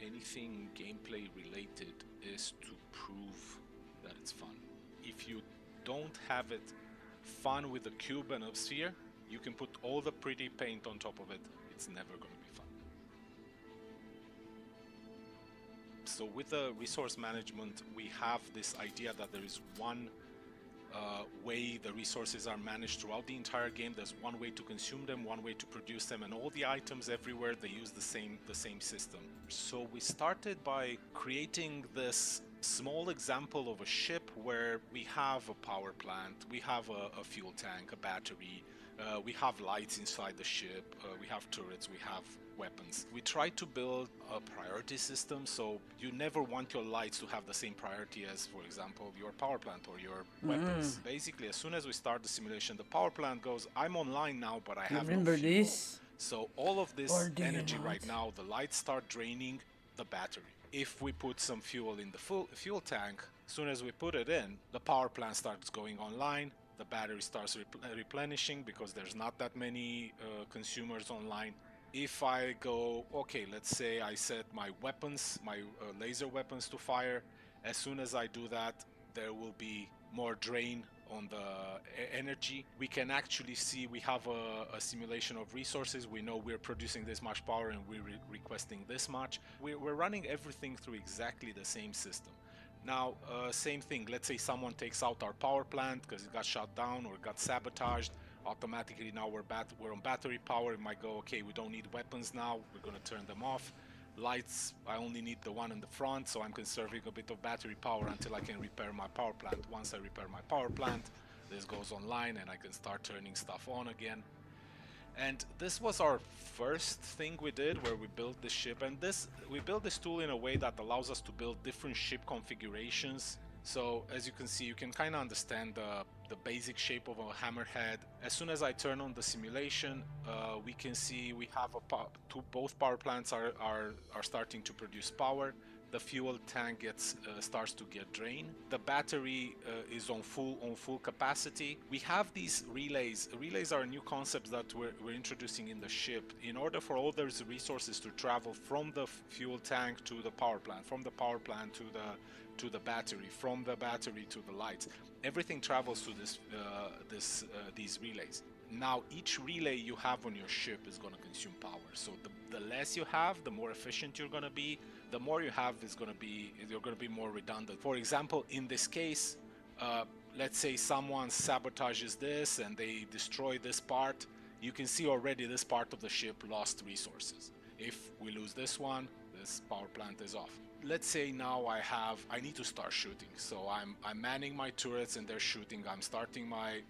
anything gameplay related, is to prove that it's fun. If you don't have it fun with a cube and a sphere, you can put all the pretty paint on top of it. It's never going to be fun. So with the resource management, we have this idea that there is one way the resources are managed throughout the entire game. There's one way to consume them, one way to produce them, and all the items everywhere, they use the same system. So we started by creating this small example of a ship where we have a power plant, we have a fuel tank, a battery, we have lights inside the ship, we have turrets, we have weapons. We try to build a priority system, so you never want your lights to have the same priority as, for example, your power plant or your weapons. Basically, as soon as we start the simulation, the power plant goes, I'm online now, but I have no fuel.
This?
So all of this energy right now, the lights start draining the battery. If we put some fuel in the fuel tank, as soon as we put it in, the power plant starts going online, the battery starts replenishing because there's not that many consumers online. If I go, okay, let's say I set my weapons, my laser weapons to fire, as soon as I do that, there will be more drain on the energy. We can actually see we have a simulation of resources. We know we're producing this much power and we're requesting this much. We're running everything through exactly the same system. Now, same thing, let's say someone takes out our power plant because it got shut down or got sabotaged. automatically now we're on battery power. It might go, okay, we don't need weapons now, we're gonna turn them off. Lights, I only need the one in the front, so I'm conserving a bit of battery power until I can repair my power plant. Once I repair my power plant, this goes online and I can start turning stuff on again. And this was our first thing we did, where we built the ship, and we built this tool in a way that allows us to build different ship configurations. So as you can see, you can kind of understand the basic shape of a hammerhead. As soon as I turn on the simulation, we can see we have both power plants are starting to produce power. The fuel tank starts to get drained. The battery is on full capacity. We have these relays. Relays are a new concept that we're introducing in the ship in order for all those resources to travel from the fuel tank to the power plant, from the power plant to the battery, from the battery to the lights. Everything travels to these relays. Now, each relay you have on your ship is going to consume power. So the less you have, the more efficient you're going to be. The more you have is going to be, you're going to be more redundant. For example, in this case, let's say someone sabotages this and they destroy this part. You can see already this part of the ship lost resources. If we lose this one, this power plant is off. Let's say now I need to start shooting. So I'm manning my turrets and they're shooting. I'm starting my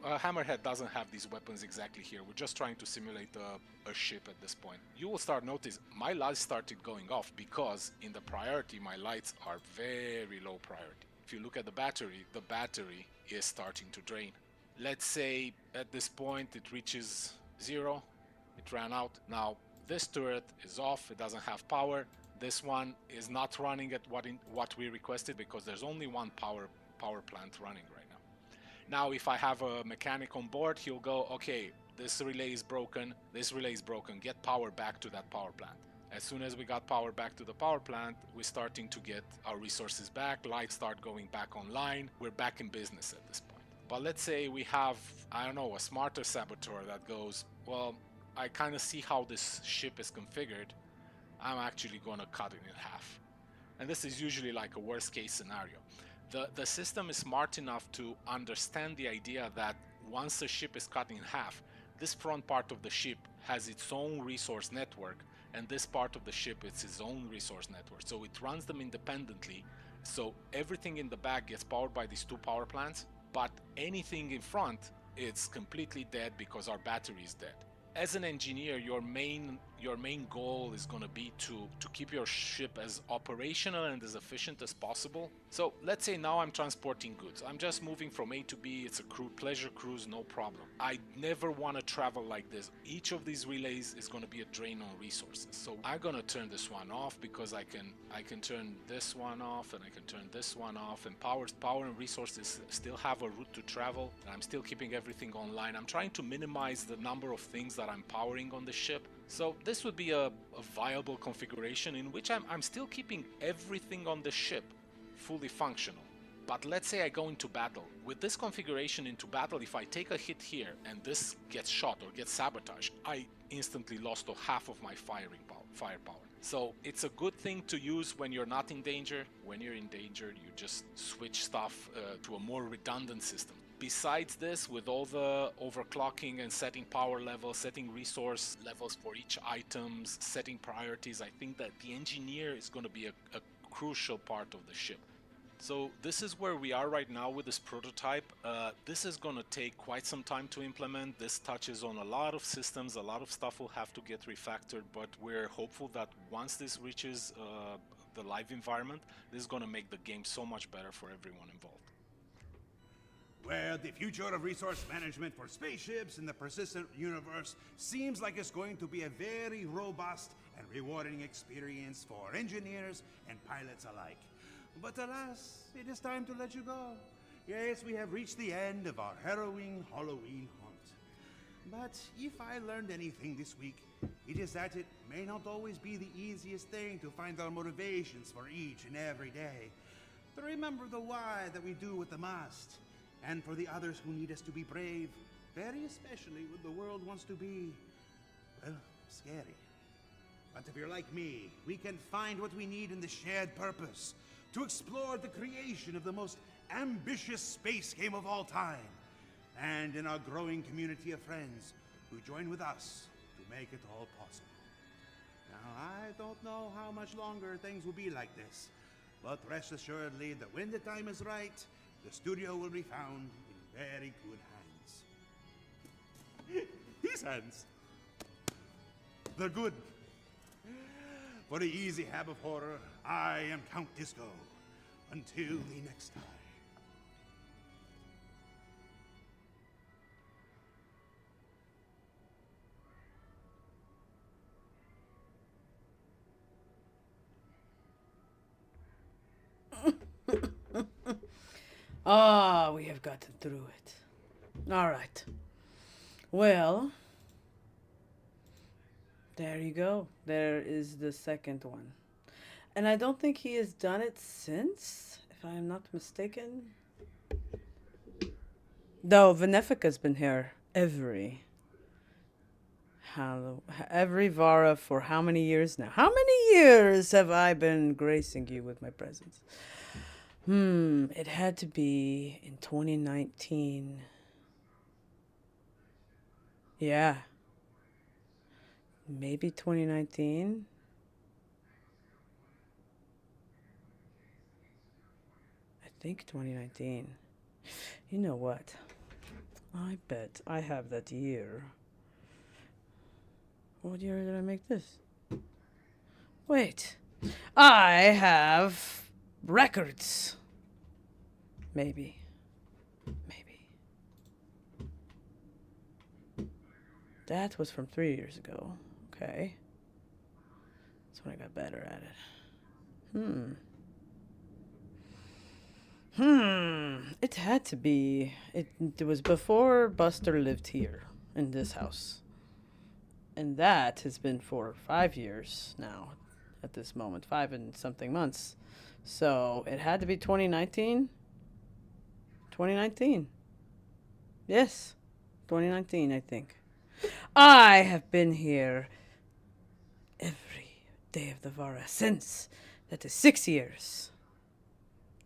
Hammerhead doesn't have these weapons exactly here. We're just trying to simulate a ship at this point. You will start notice my lights started going off because in the priority my lights are very low priority. If you look at the battery is starting to drain. Let's say at this point it reaches 0. It ran out. Now this turret is off. It doesn't have power. This one is not running at what we requested because there's only one power plant running right now. Now, if I have a mechanic on board, he'll go, okay, this relay is broken, get power back to that power plant. As soon as we got power back to the power plant, we're starting to get our resources back, lights start going back online, we're back in business at this point. But let's say we have, I don't know, a smarter saboteur that goes, well, I kind of see how this ship is configured, I'm actually going to cut it in half. And this is usually like a worst case scenario. The system is smart enough to understand the idea that once the ship is cut in half, this front part of the ship has its own resource network, and this part of the ship is its own resource network. So it runs them independently. So everything in the back gets powered by these two power plants, but anything in front, it's completely dead because our battery is dead. As an engineer, your main goal is going to be to keep your ship as operational and as efficient as possible. So let's say now I'm transporting goods. I'm just moving from A to B. It's a pleasure cruise, no problem. I never want to travel like this. Each of these relays is going to be a drain on resources. So I'm going to turn this one off because I can turn this one off and I can turn this one off, and power and resources still have a route to travel, and I'm still keeping everything online. I'm trying to minimize the number of things that I'm powering on the ship. So this would be a viable configuration in which I'm still keeping everything on the ship fully functional. But let's say I go into battle. With this configuration into battle, if I take a hit here and this gets shot or gets sabotaged, I instantly lost half of my firepower. So it's a good thing to use when you're not in danger. When you're in danger, you just switch stuff to a more redundant system. Besides this, with all the overclocking and setting power levels, setting resource levels for each items, setting priorities, I think that the engineer is going to be a crucial part of the ship. So this is where we are right now with this prototype. This is going to take quite some time to implement. This touches on a lot of systems, a lot of stuff will have to get refactored, but we're hopeful that once this reaches the live environment, this is going to make the game so much better for everyone involved.
Well, the future of resource management for spaceships in the persistent universe seems like it's going to be a very robust and rewarding experience for engineers and pilots alike. But alas, it is time to let you go. Yes, we have reached the end of our harrowing Halloween hunt. But if I learned anything this week, it is that it may not always be the easiest thing to find our motivations for each and every day. To remember the why that we do what the must. And for the others who need us to be brave, very especially when the world wants to be, well, scary. But if you're like me, we can find what we need in the shared purpose to explore the creation of the most ambitious space game of all time. and in our growing community of friends who join with us to make it all possible. Now, I don't know how much longer things will be like this, but rest assuredly that when the time is right, the studio will be found in very good hands. These hands. They're good. For the easy hab of horror, I am Count Disco. Until the next time.
Ah, we have gotten through it. All right. Well, there you go. There is the second one. And I don't think he has done it since, if I am not mistaken. Though Venefica's been here every Vara for how many years now? How many years have I been gracing you with my presence? It had to be in 2019. Yeah. Maybe 2019. I think 2019. You know what? I bet I have that year. What year did I make this? Wait. I have records. Maybe. That was from 3 years ago. Okay. That's when I got better at it. It had to be. It was before Buster lived here in this house. And that has been for 5 years now at this moment. 5 and something months. So it had to be 2019. 2019. Yes. 2019, I think. I have been here every day of the Vara since. That is 6 years.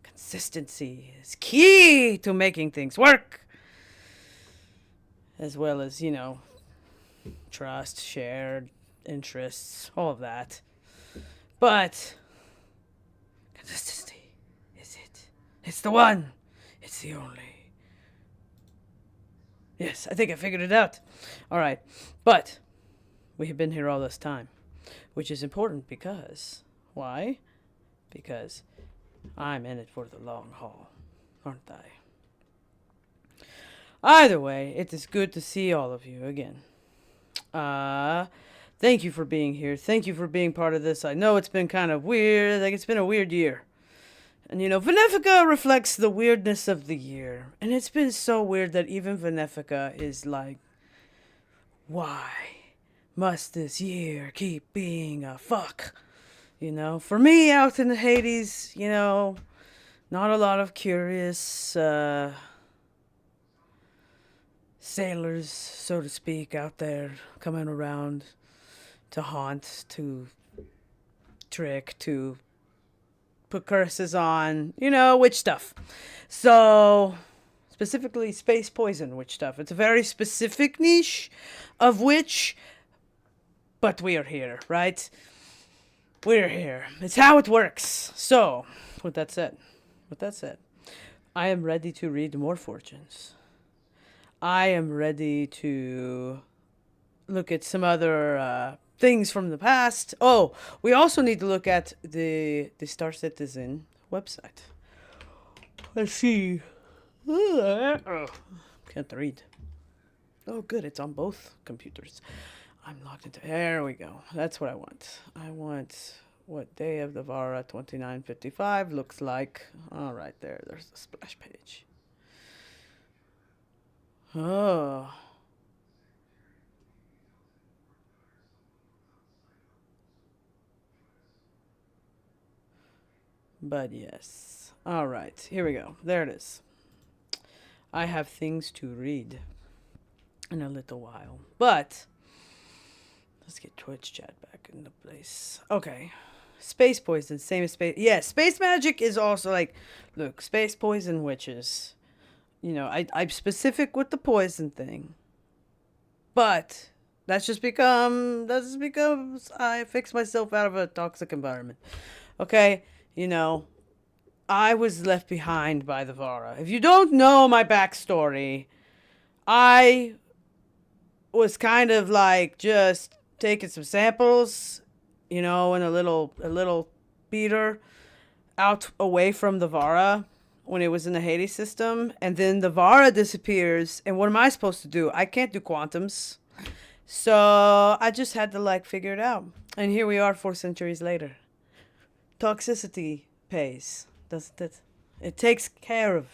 Consistency is key to making things work. As well as, trust, shared interests, all of that. But consistency is it. It's the one. It's the only. Yes, I think I figured it out. All right. But we have been here all this time, which is important because, why? Because I'm in it for the long haul, aren't I? Either way, it is good to see all of you again. Thank you for being here. Thank you for being part of this. I know it's been kind of weird. It's been a weird year. And Venefica reflects the weirdness of the year. And it's been so weird that even Venefica is like, why must this year keep being a fuck? For me out in the Hades, not a lot of curious sailors, so to speak, out there coming around to haunt, to trick, to put curses on, witch stuff. So, specifically space poison witch stuff. It's a very specific niche of witch, but we are here, right? We're here. It's how it works. So, with that said, I am ready to read more fortunes. I am ready to look at some other things from the past. Oh, we also need to look at the Star Citizen website. Let's see. Can't read. Oh, good. It's on both computers. I'm logged into. There we go. That's what I want. I want what Day of the Vara 2955 looks like. All right, there's the splash page. Oh. But yes. All right, here we go. There it is. I have things to read in a little while. But let's get Twitch chat back into place. Okay. Space poison, same as space. Yeah, space magic is also like, look, space poison witches. I'm specific with the poison thing. But that's just because I fixed myself out of a toxic environment. Okay? I was left behind by the Vara. If you don't know my backstory, I was kind of like just taking some samples, in a little beater out away from the Vara when it was in the Hades system. And then the Vara disappears. And what am I supposed to do? I can't do quantums. So I just had to figure it out. And here we are 4 centuries later. Toxicity pays, doesn't it? It takes care of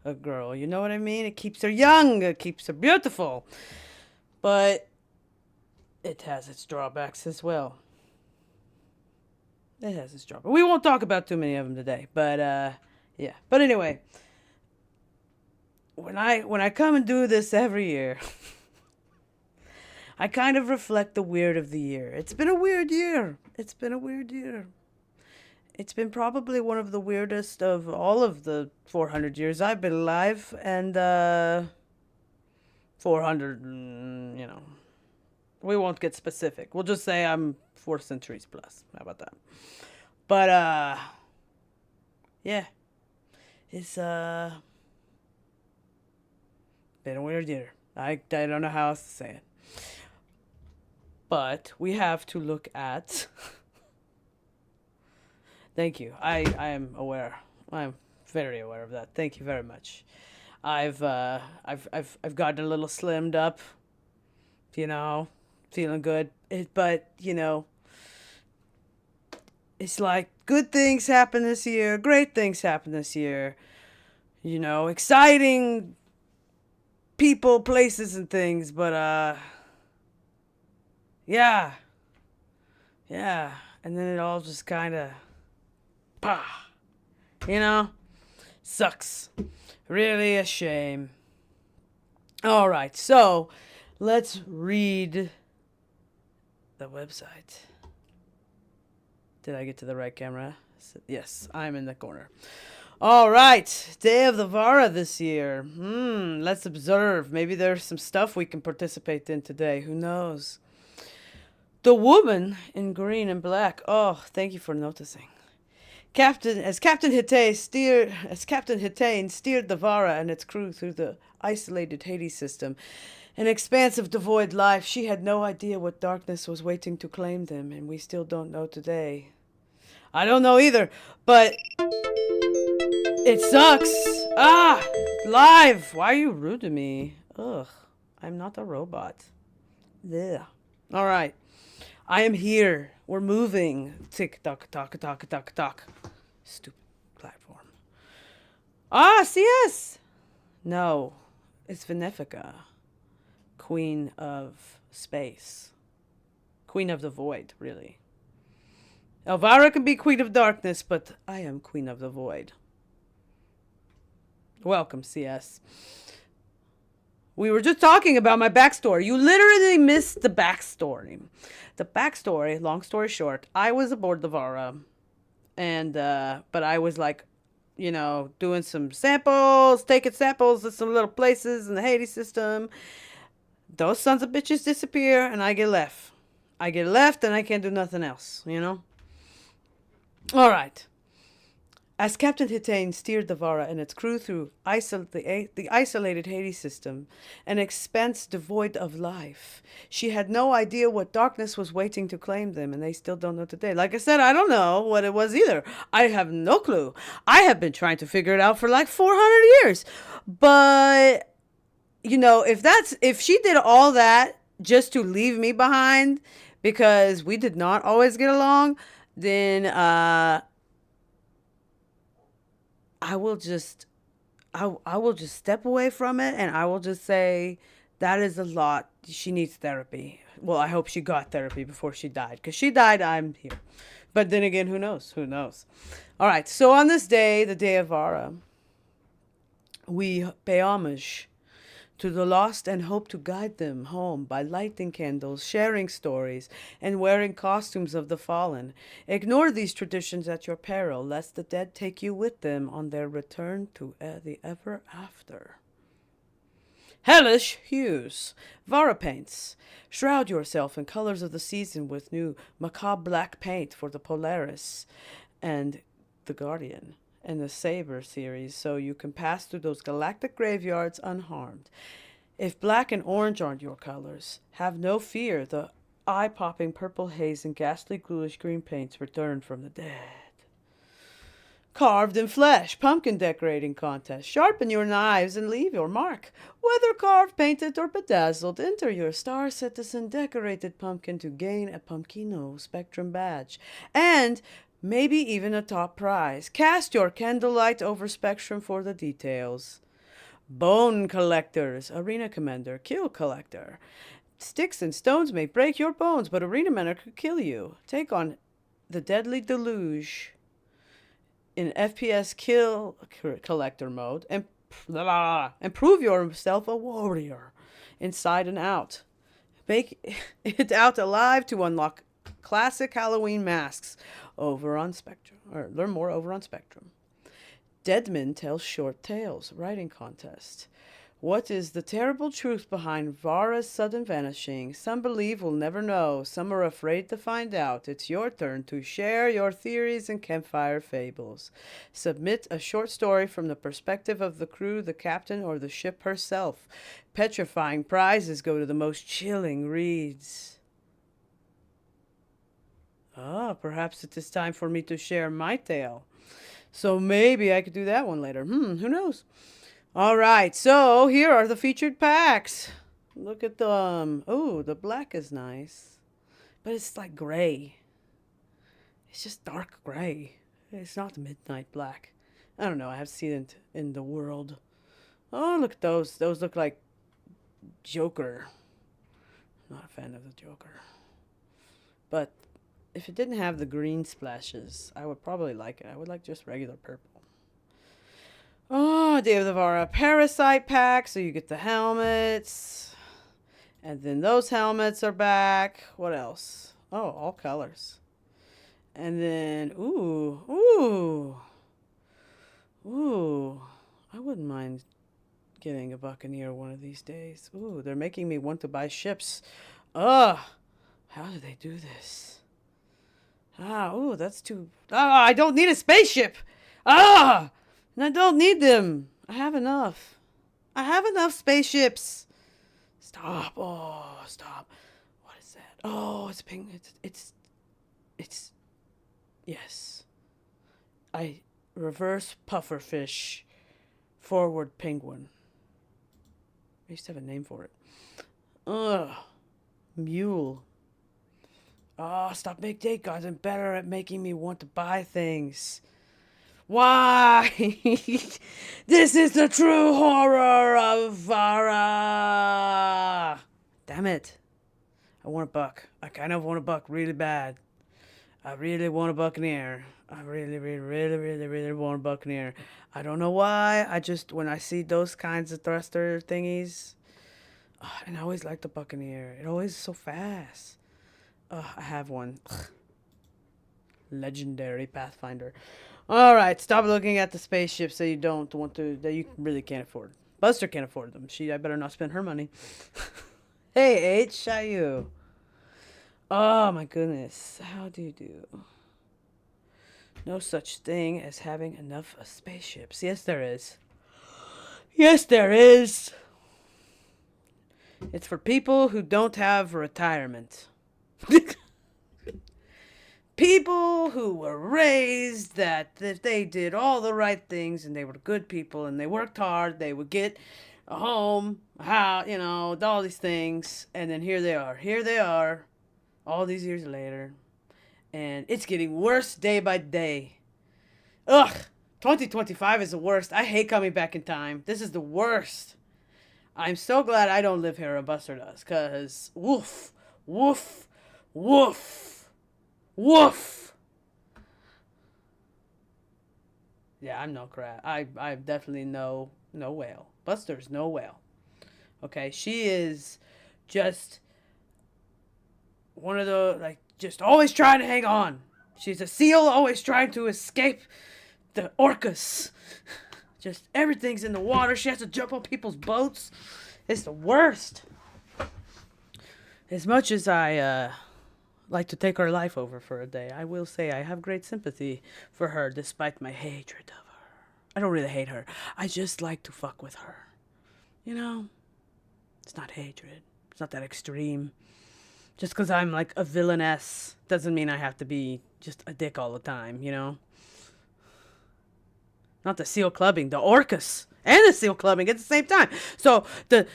a girl, you know what I mean? It keeps her young, it keeps her beautiful. But it has its drawbacks as well. It has its drawbacks. We won't talk about too many of them today, but yeah. But anyway, when I come and do this every year, I kind of reflect the weird of the year. It's been a weird year. It's been probably one of the weirdest of all of the 400 years I've been alive. And 400, we won't get specific. We'll just say I'm 4 centuries plus. How about that? But, yeah. It's been a weird year. I don't know how else to say it. But we have to look at... Thank you. I am aware. I'm very aware of that. Thank you very much. I've gotten a little slimmed up, feeling good. But it's like good things happen this year, great things happen this year. Exciting people, places, and things. But yeah. And then it all just kind of, sucks. Really a shame. All right, so let's read the website. Did I get to the right camera? Yes, I'm in the corner. All right, Day of the Vara this year. Let's observe. Maybe there's some stuff we can participate in today. Who knows? The woman in green and black. Oh, thank you for noticing. Captain Hitain steered the Vara and its crew through the isolated Hades system, an expanse of devoid life. She had no idea what darkness was waiting to claim them, and we still don't know today. I don't know either, but it sucks. Live. Why are you rude to me? Ugh, I'm not a robot. Yeah. All right. I am here. We're moving. Tick tock tock tock tock tock. Stupid platform. CS. No, it's Venefica, Queen of Space, Queen of the Void. Really. Elvira can be Queen of Darkness, but I am Queen of the Void. Welcome, CS. We were just talking about my backstory. You literally missed the backstory. The backstory, long story short, I was aboard the Vara. And, but I was doing some samples, taking samples of some little places in the Hades system. Those sons of bitches disappear and I get left. And I can't do nothing else, All right. As Captain Hitain steered the Vara and its crew through the isolated Hades system, an expanse devoid of life, she had no idea what darkness was waiting to claim them, and they still don't know today. Like I said, I don't know what it was either. I have no clue. I have been trying to figure it out for 400 years. But, if she did all that just to leave me behind because we did not always get along, then, I will just step away from it, and I will just say that is a lot. She needs therapy. Well, I hope she got therapy before she died, because she died, I'm here. But then again, who knows? All right, so on this day, the Day of Vara, we pay homage to the lost and hope to guide them home by lighting candles, sharing stories, and wearing costumes of the fallen. Ignore these traditions at your peril, lest the dead take you with them on their return to the ever after. Hellish hues. Vara paints. Shroud yourself in colors of the season with new macabre black paint for the Polaris and the Guardian and the Saber series, so you can pass through those galactic graveyards unharmed. If black and orange aren't your colors, have no fear. The eye-popping purple haze and ghastly ghoulish green paints return from the dead. Carved in flesh, pumpkin decorating contest. Sharpen your knives and leave your mark. Whether carved, painted, or bedazzled, enter your Star Citizen decorated pumpkin to gain a Pumpkino Spectrum badge. And maybe even a top prize. Cast your candlelight over Spectrum for the details. Bone collectors. Arena commander. Kill collector. Sticks and stones may break your bones, but Arena men could kill you. Take on the deadly deluge in FPS kill collector mode and prove yourself a warrior inside and out. Make it out alive to unlock classic Halloween masks over on Spectrum, or learn more over on Spectrum. Deadman tells short tales, writing contest. What is the terrible truth behind Vara's sudden vanishing? Some believe we'll never know. Some are afraid to find out. It's your turn to share your theories and campfire fables. Submit a short story from the perspective of the crew, the captain, or the ship herself. Petrifying prizes go to the most chilling reads. Perhaps it is time for me to share my tale. So maybe I could do that one later. Who knows? All right, so here are the featured packs. Look at them. Oh, the black is nice. But it's like gray. It's just dark gray. It's not midnight black. I don't know. I have seen it in the world. Oh, look at those. Those look like Joker. Not a fan of the Joker. But if it didn't have the green splashes, I would probably like it. I would like just regular purple. Oh, Day of the Vara Parasite pack, so you get the helmets. And then those helmets are back. What else? Oh, all colors. And then, ooh. I wouldn't mind getting a Buccaneer one of these days. Ooh, they're making me want to buy ships. Ugh, how do they do this? That's too... I don't need a spaceship! And I don't need them. I have enough. I have enough spaceships. Stop. Oh, stop. What is that? Oh, it's pink. It's... Yes. I reverse pufferfish. Forward penguin. I used to have a name for it. Mule. Oh, stop make date cards. I'm better at making me want to buy things. Why? This is the true horror of Vara. Damn it. I want a buck. I kind of want a buck really bad. I really want a Buccaneer. I really want a Buccaneer. I don't know why. I just, when I see those kinds of thruster thingies, and I always like the Buccaneer. It always is so fast. I have one. Legendary Pathfinder. All right, stop looking at the spaceships that you don't want to, that you really can't afford. Buster can't afford them. I better not spend her money. Hey, H, how you? Oh, my goodness. How do you do? No such thing as having enough spaceships. Yes, there is. Yes, there is. It's for people who don't have retirement. People who were raised that if they did all the right things and they were good people and they worked hard, they would get a home, a house, all these things. And then here they are, all these years later. And it's getting worse day by day. Ugh, 2025 is the worst. I hate coming back in time. This is the worst. I'm so glad I don't live here or Buster does, because woof, woof, woof. Woof! Yeah, I'm no crap. I'm definitely no whale. Buster's no whale. Okay, she is just one of the, like, just always trying to hang on. She's a seal always trying to escape the orcas. Just everything's in the water. She has to jump on people's boats. It's the worst. As much as I like to take her life over for a day, I will say I have great sympathy for her despite my hatred of her. I don't really hate her. I just like to fuck with her. You know? It's not hatred. It's not that extreme. Just because I'm like a villainess doesn't mean I have to be just a dick all the time, you know? Not the seal clubbing, the orcas and the seal clubbing at the same time. So the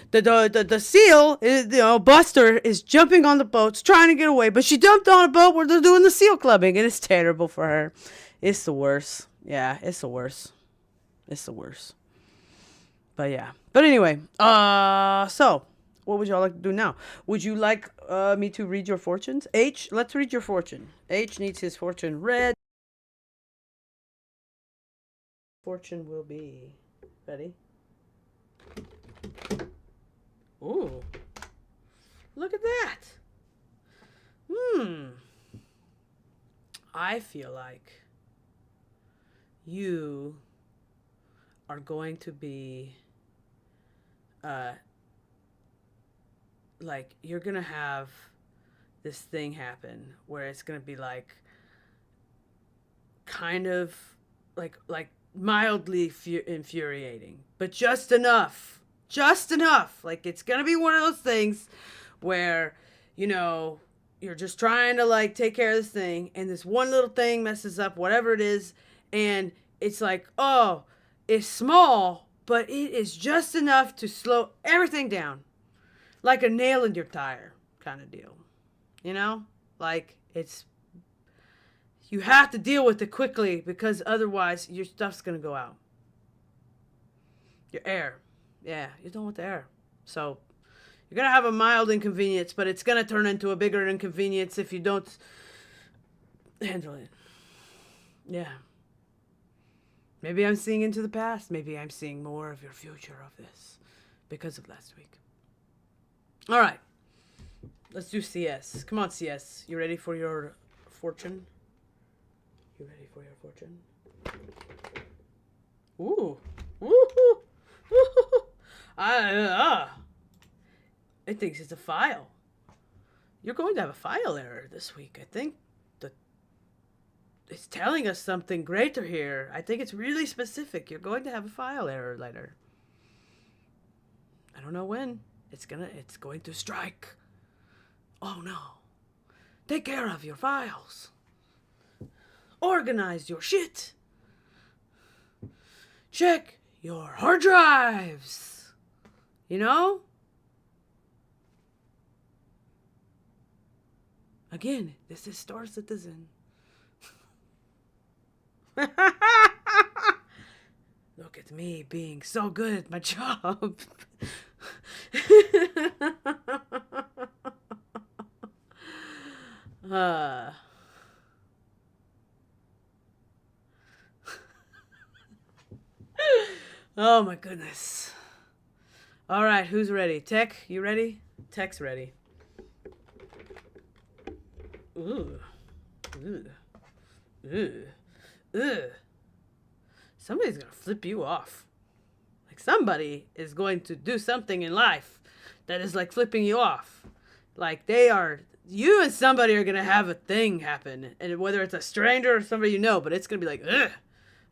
seal is, you know, Buster is jumping on the boats trying to get away, but she jumped on a boat where they're doing the seal clubbing, and it's terrible for her. It's the worst. Yeah, it's the worst. It's the worst. But yeah. But anyway, so what would y'all like to do now? Would you like me to read your fortunes? H, let's read your fortune. H needs his fortune read. Fortune will be ready. Ooh, look at that. I feel like you are going to be like, you're gonna have this thing happen where it's gonna be like kind of like mildly infuriating, but just enough. Like, it's gonna be one of those things where, you know, you're just trying to like take care of this thing, and this one little thing messes up whatever it is, and it's like, oh, it's small, but it is just enough to slow everything down. Like a nail in your tire kind of deal. You know? Like, it's, you have to deal with it quickly because otherwise your stuff's going to go out. Your air. Yeah, you don't want the air. So you're going to have a mild inconvenience, but it's going to turn into a bigger inconvenience if you don't handle it. Yeah. Maybe I'm seeing into the past. Maybe I'm seeing more of your future of this because of last week. All right. Let's do CS. Come on, CS. You ready for your fortune? You ready for your fortune? Ooh. Woohoo. Woohoo. It thinks it's a file. You're going to have a file error this week. I think it's telling us something greater here. I think it's really specific. You're going to have a file error later. I don't know when. It's going to strike. Oh no. Take care of your files. Organize your shit. Check your hard drives. You know? Again, this is Star Citizen. Look at me being so good at my job. Oh my goodness. All right, who's ready? Tech, you ready? Tech's ready. Ooh. Ooh. Ooh. Ooh. Somebody's gonna flip you off. Like, somebody is going to do something in life that is like flipping you off. Like, you and somebody are gonna have a thing happen, and whether it's a stranger or somebody you know, but it's gonna be like, ugh,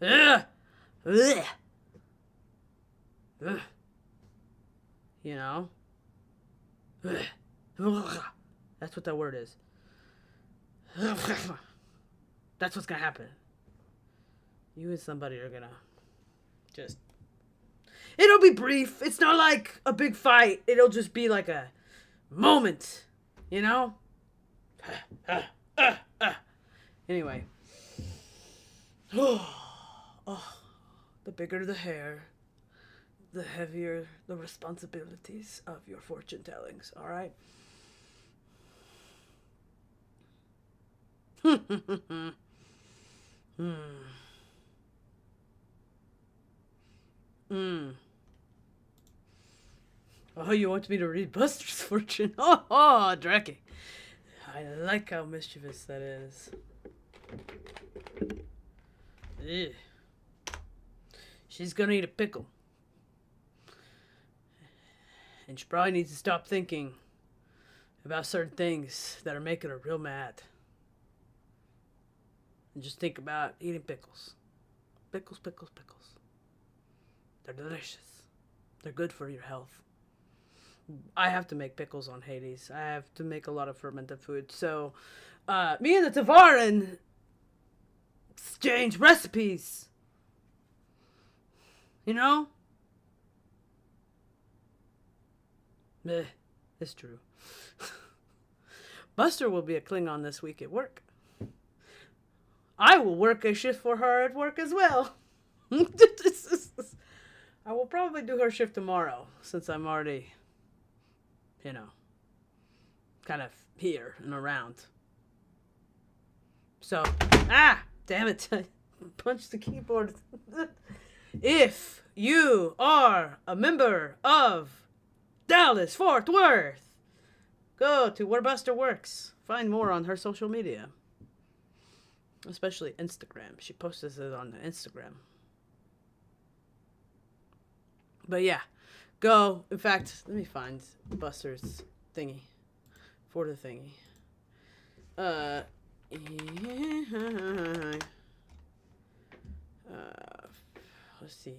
ugh, ugh, ugh. You know? Ugh. Ugh. That's what that word is. Ugh. That's what's gonna happen. You and somebody are gonna just... It'll be brief. It's not like a big fight. It'll just be like a moment. You know? Anyway. Oh, the bigger the hair, the heavier the responsibilities of your fortune tellings. All right? Oh, you want me to read Buster's fortune? Oh, Drake. I like how mischievous that is. Ugh. She's gonna eat a pickle. And she probably needs to stop thinking about certain things that are making her real mad. And just think about eating pickles. Pickles, pickles, pickles. They're delicious. They're good for your health. I have to make pickles on Hades. I have to make a lot of fermented food. So, me and the Tavaran exchange recipes. You know? Meh, it's true. Buster will be a Klingon this week at work. I will work a shift for her at work as well. I will probably do her shift tomorrow, since I'm already, you know, kind of here and around. So, damn it. I punched the keyboard. If you are a member of Dallas Fort Worth, go to where Buster works. Find more on her social media. Especially Instagram. She posts it on Instagram. But yeah, go. In fact, let me find Buster's thingy. For the thingy. Let's see.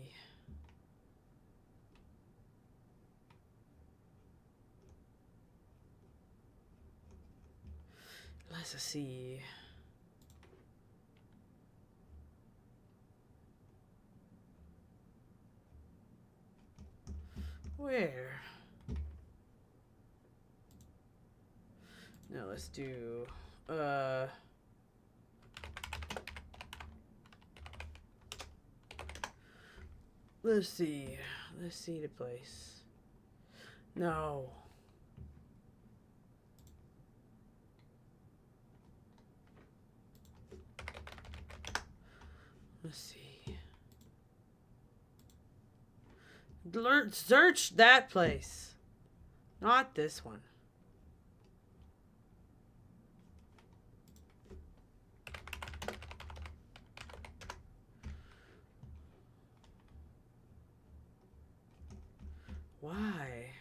Let's see. Where? Now let's do, let's see. Let's see the place. No. Let's see. Search that place. Not this one. Why?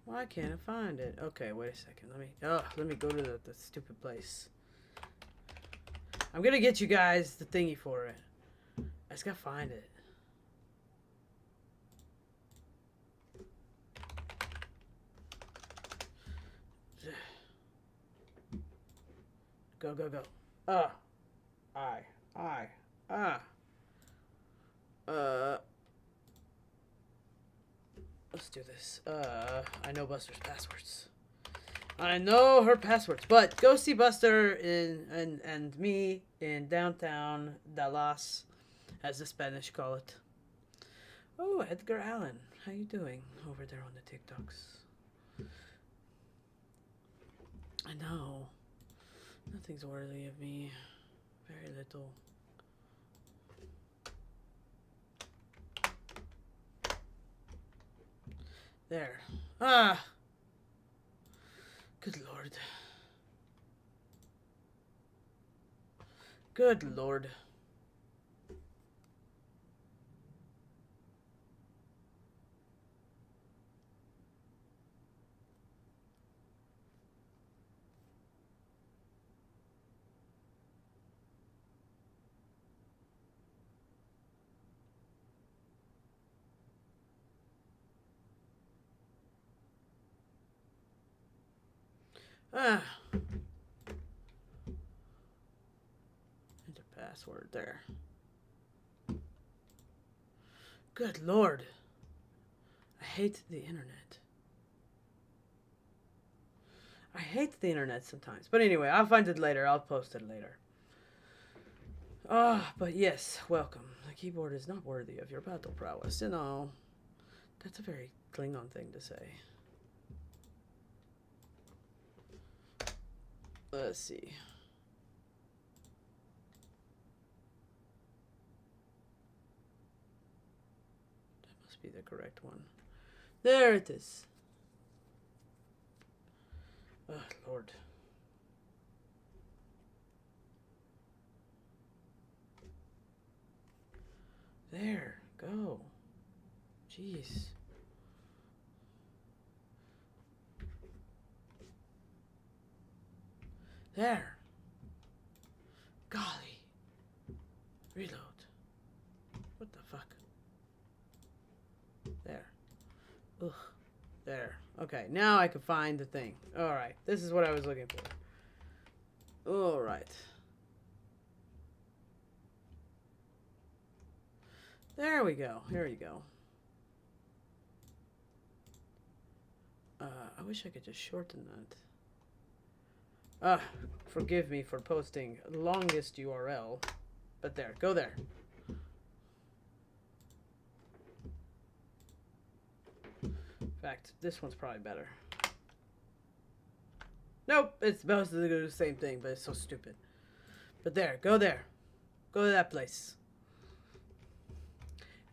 Why can't I find it? Okay, wait a second. Let me go to the stupid place. I'm gonna get you guys the thingy for it. I just gotta find it. Go, go, go. Let's do this. I know Buster's passwords. I know her passwords, but go see Buster and me in downtown Dallas, as the Spanish call it. Oh, Edgar Allan, how you doing over there on the TikToks? I know. Nothing's worthy of me. Very little. There. Good Lord. Good Lord. Enter password there. Good Lord. I hate the internet. I hate the internet sometimes. But anyway, I'll find it later. I'll post it later. But yes, welcome. The keyboard is not worthy of your battle prowess. You know, that's a very Klingon thing to say. Let's see. be the correct one. There it is. Oh, Lord. There. Go. Jeez. There. Golly. Reload. What the fuck? There. Ugh. There. Okay, now I can find the thing. Alright, this is what I was looking for. Alright. There we go. Here you go. I wish I could just shorten that. Forgive me for posting longest URL. But there, go there. In fact, this one's probably better. Nope, it's supposed to do the same thing, but it's so stupid. But there, go there. Go to that place.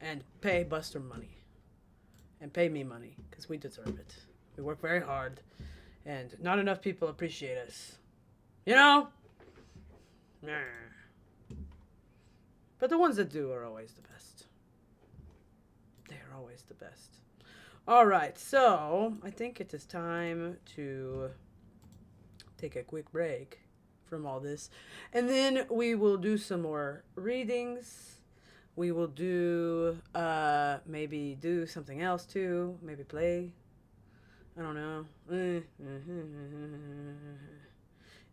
And pay Buster money. And pay me money, because we deserve it. We work very hard, and not enough people appreciate us. You know? Nah. But the ones that do are always the best. They're always the best. Alright, so I think it is time to take a quick break from all this. And then we will do some more readings. We will do, maybe do something else too. Maybe play. I don't know.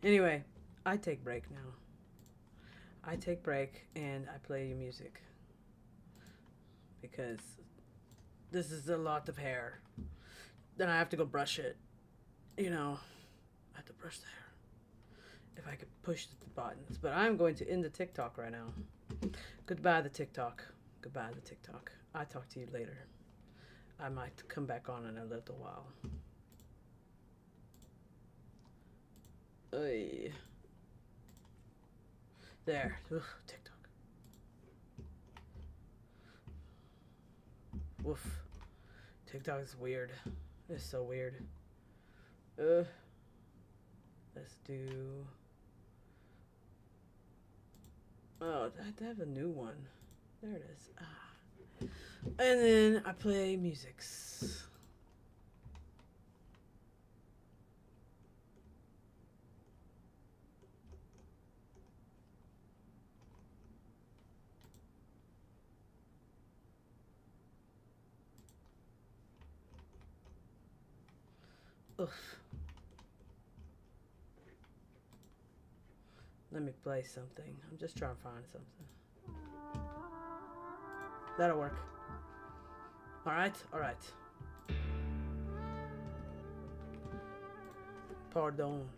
Anyway, I take break now. I take break and I play you music. Because this is a lot of hair. Then I have to go brush it. You know, I have to brush the hair. If I could push the buttons. But I'm going to end the TikTok right now. Goodbye the TikTok. Goodbye the TikTok. I'll talk to you later. I might come back on in a little while. Oy. There. Ugh, TikTok. Woof. TikTok is weird. It's so weird. Let's do... Oh, I have a new one. There it is. Ah. And then I play musics. Oof. Let me play something. I'm just trying to find something. That'll work. Alright? Alright. Pardon.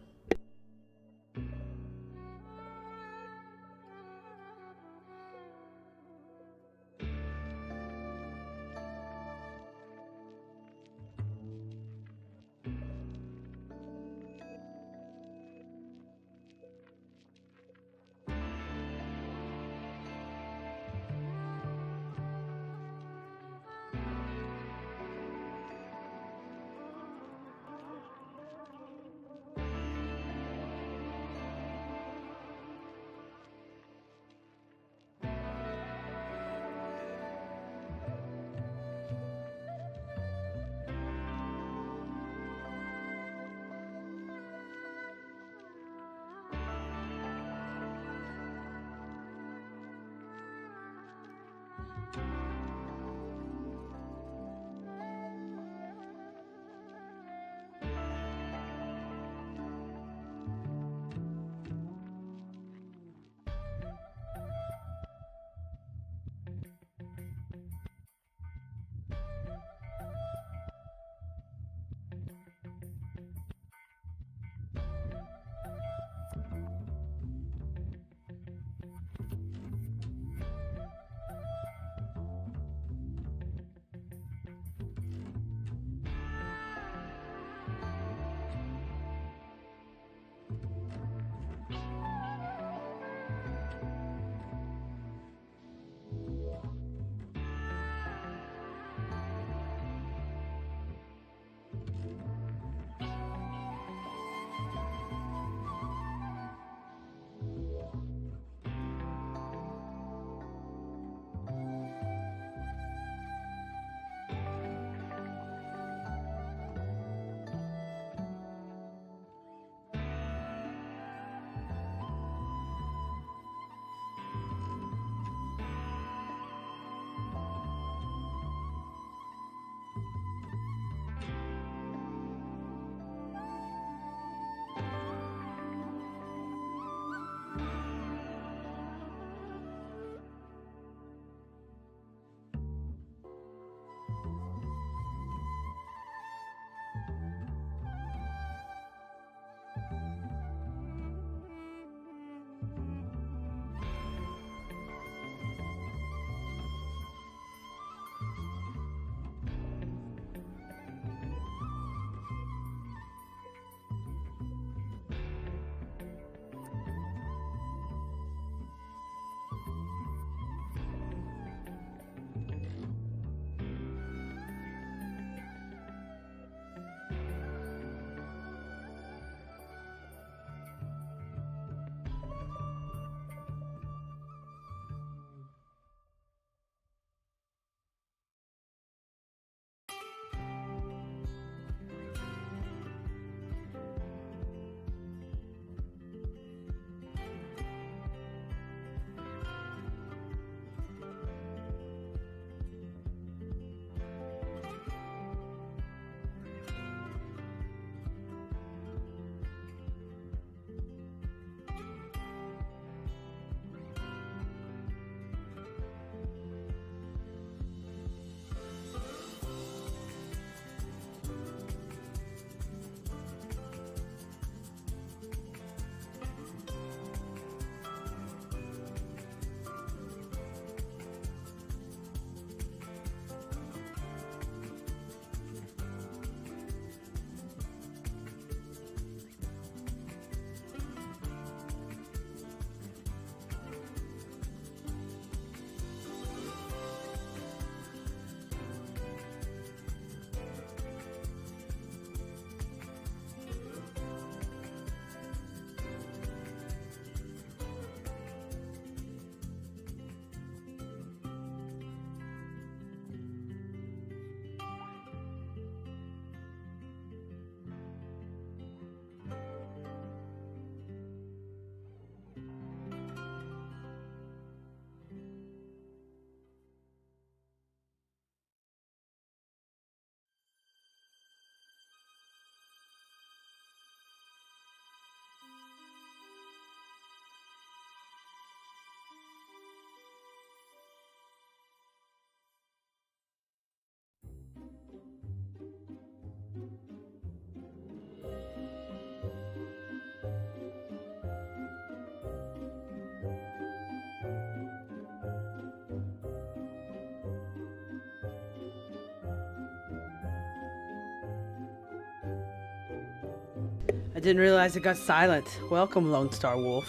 I didn't realize it got silent. Welcome, Lone Star Wolf.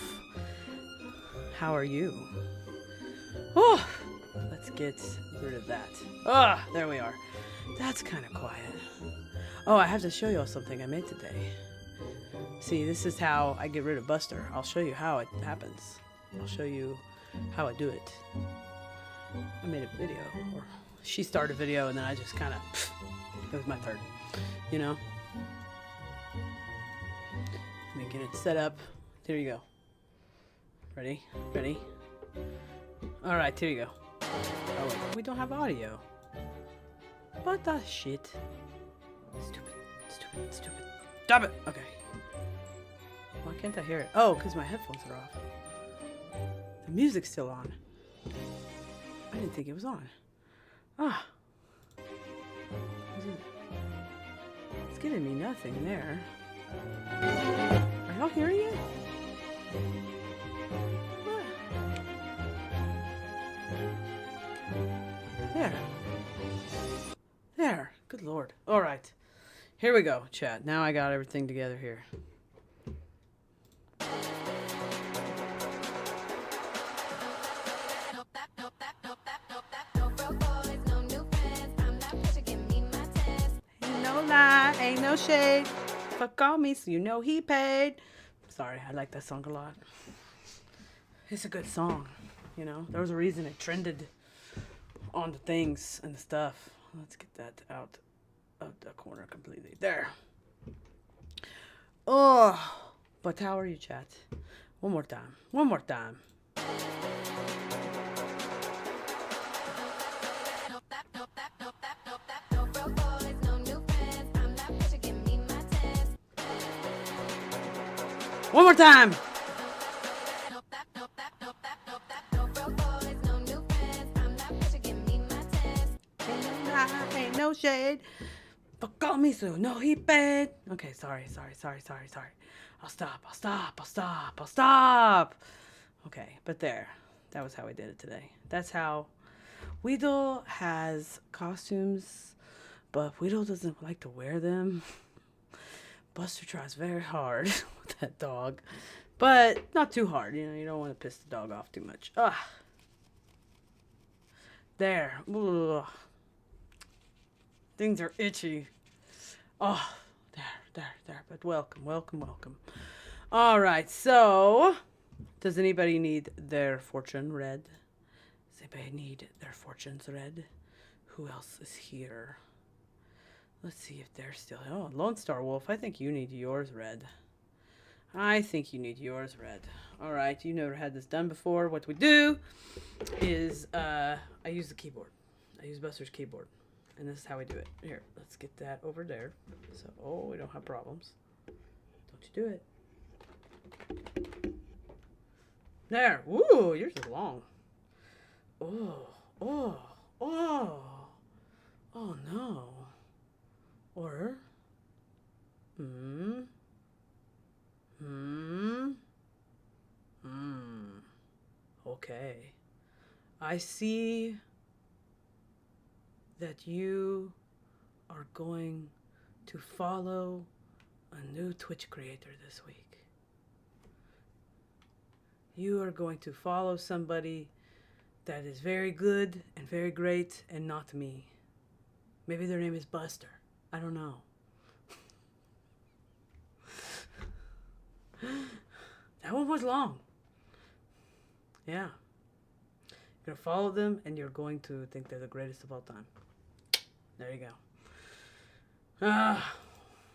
How are you? Oh, let's get rid of that. Ah, there we are. That's kind of quiet. Oh, I have to show you all something I made today. See, this is how I get rid of Buster. I'll show you how it happens. I'll show you how I do it. I made a video, or she started a video, and then I just kind of, it was my turn, you know? Let me get it set up. Here you go. Ready? Ready? All right, here you go. Oh, wait, we don't have audio. What the shit? Stupid, stupid, stupid. Stop it! Okay. Why can't I hear it? Oh, because my headphones are off. The music's still on. I didn't think it was on. Ah. It's giving me nothing there. Are y'all hearing it? There. There. Good lord. All right. Here we go, chat. Now I got everything together here. Ain't no lie, ain't no shade. Fuck on me so you know he paid. Sorry, I like that song a lot. It's a good song, you know. There was a reason it trended on the things and the stuff. Let's get that out of the corner completely. There. Oh, but how are you, chat? One more time. One more time. One more time. Ain't no shade. Fuck on me so no he paid. Okay, sorry. I'll stop. Okay, but there. That was how we did it today. That's how Weedle has costumes, but Weedle doesn't like to wear them. Buster tries very hard with that dog, but not too hard. You know, you don't want to piss the dog off too much. Ah, there. Ugh. Things are itchy. Oh, there. But welcome. All right. So, does anybody need their fortune read? Does anybody need their fortunes read? Who else is here? Let's see if they're still... Oh, Lone Star Wolf, I think you need yours read. All right, you never had this done before. What we do is I use the keyboard. I use Buster's keyboard. And this is how we do it. Here, let's get that over there. So, oh, we don't have problems. Don't you do it. There. Ooh, yours is long. Oh no. Or, okay. I see that you are going to follow a new Twitch creator this week. You are going to follow somebody that is very good and very great and not me. Maybe their name is Buster. I don't know. That one was long. Yeah. You're going to follow them and you're going to think they're the greatest of all time. There you go.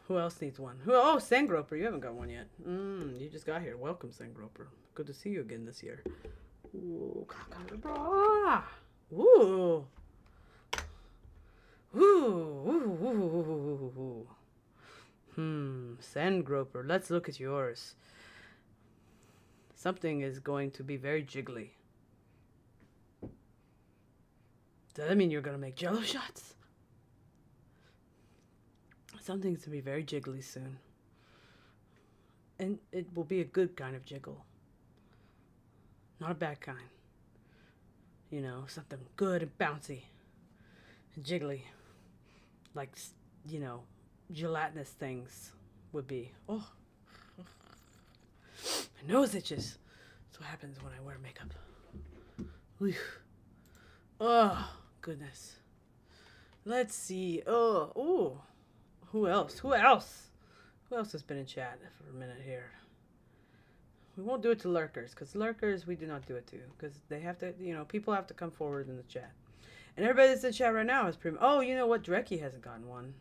Who else needs one? Oh, Sangroper. You haven't got one yet. You just got here. Welcome, Sangroper. Good to see you again this year. Ooh, Kakabra. Ooh. Ooh. Sandgroper. Let's look at yours. Something is going to be very jiggly. Does that mean you're going to make jello shots? Something's to be very jiggly soon. And it will be a good kind of jiggle. Not a bad kind. You know, something good and bouncy. And jiggly. Like, you know, gelatinous things would be. Oh, My nose itches. That's what happens when I wear makeup. Whew. Oh, goodness. Let's see. Oh, ooh. Who else? Who else? Who else has been in chat for a minute here? We won't do it to lurkers, because lurkers we do not do it to, because they have to, you know, people have to come forward in the chat. And everybody that's in chat right now is pretty. Oh, you know what? Drecky hasn't gotten one.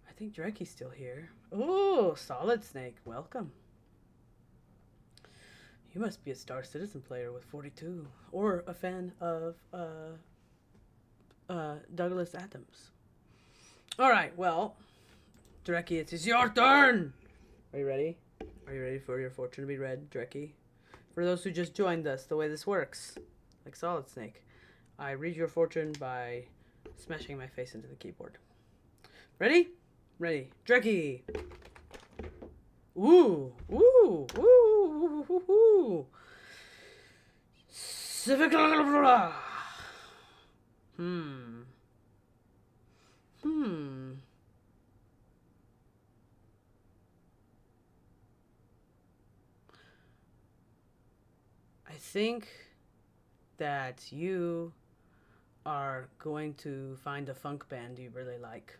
I think Drecky's still here. Oh, Solid Snake, welcome. You must be a Star Citizen player with 42, or a fan of Douglas Adams. All right, well, Drecky, it is your turn. Are you ready? Are you ready for your fortune to be read, Drecky? For those who just joined us, the way this works, like Solid Snake, I read your fortune by smashing my face into the keyboard. Ready? Ready. Drecky! Ooh! Ooh! Ooh! Ooh! Ooh! Ooh! Civic. I think that you are going to find a funk band you really like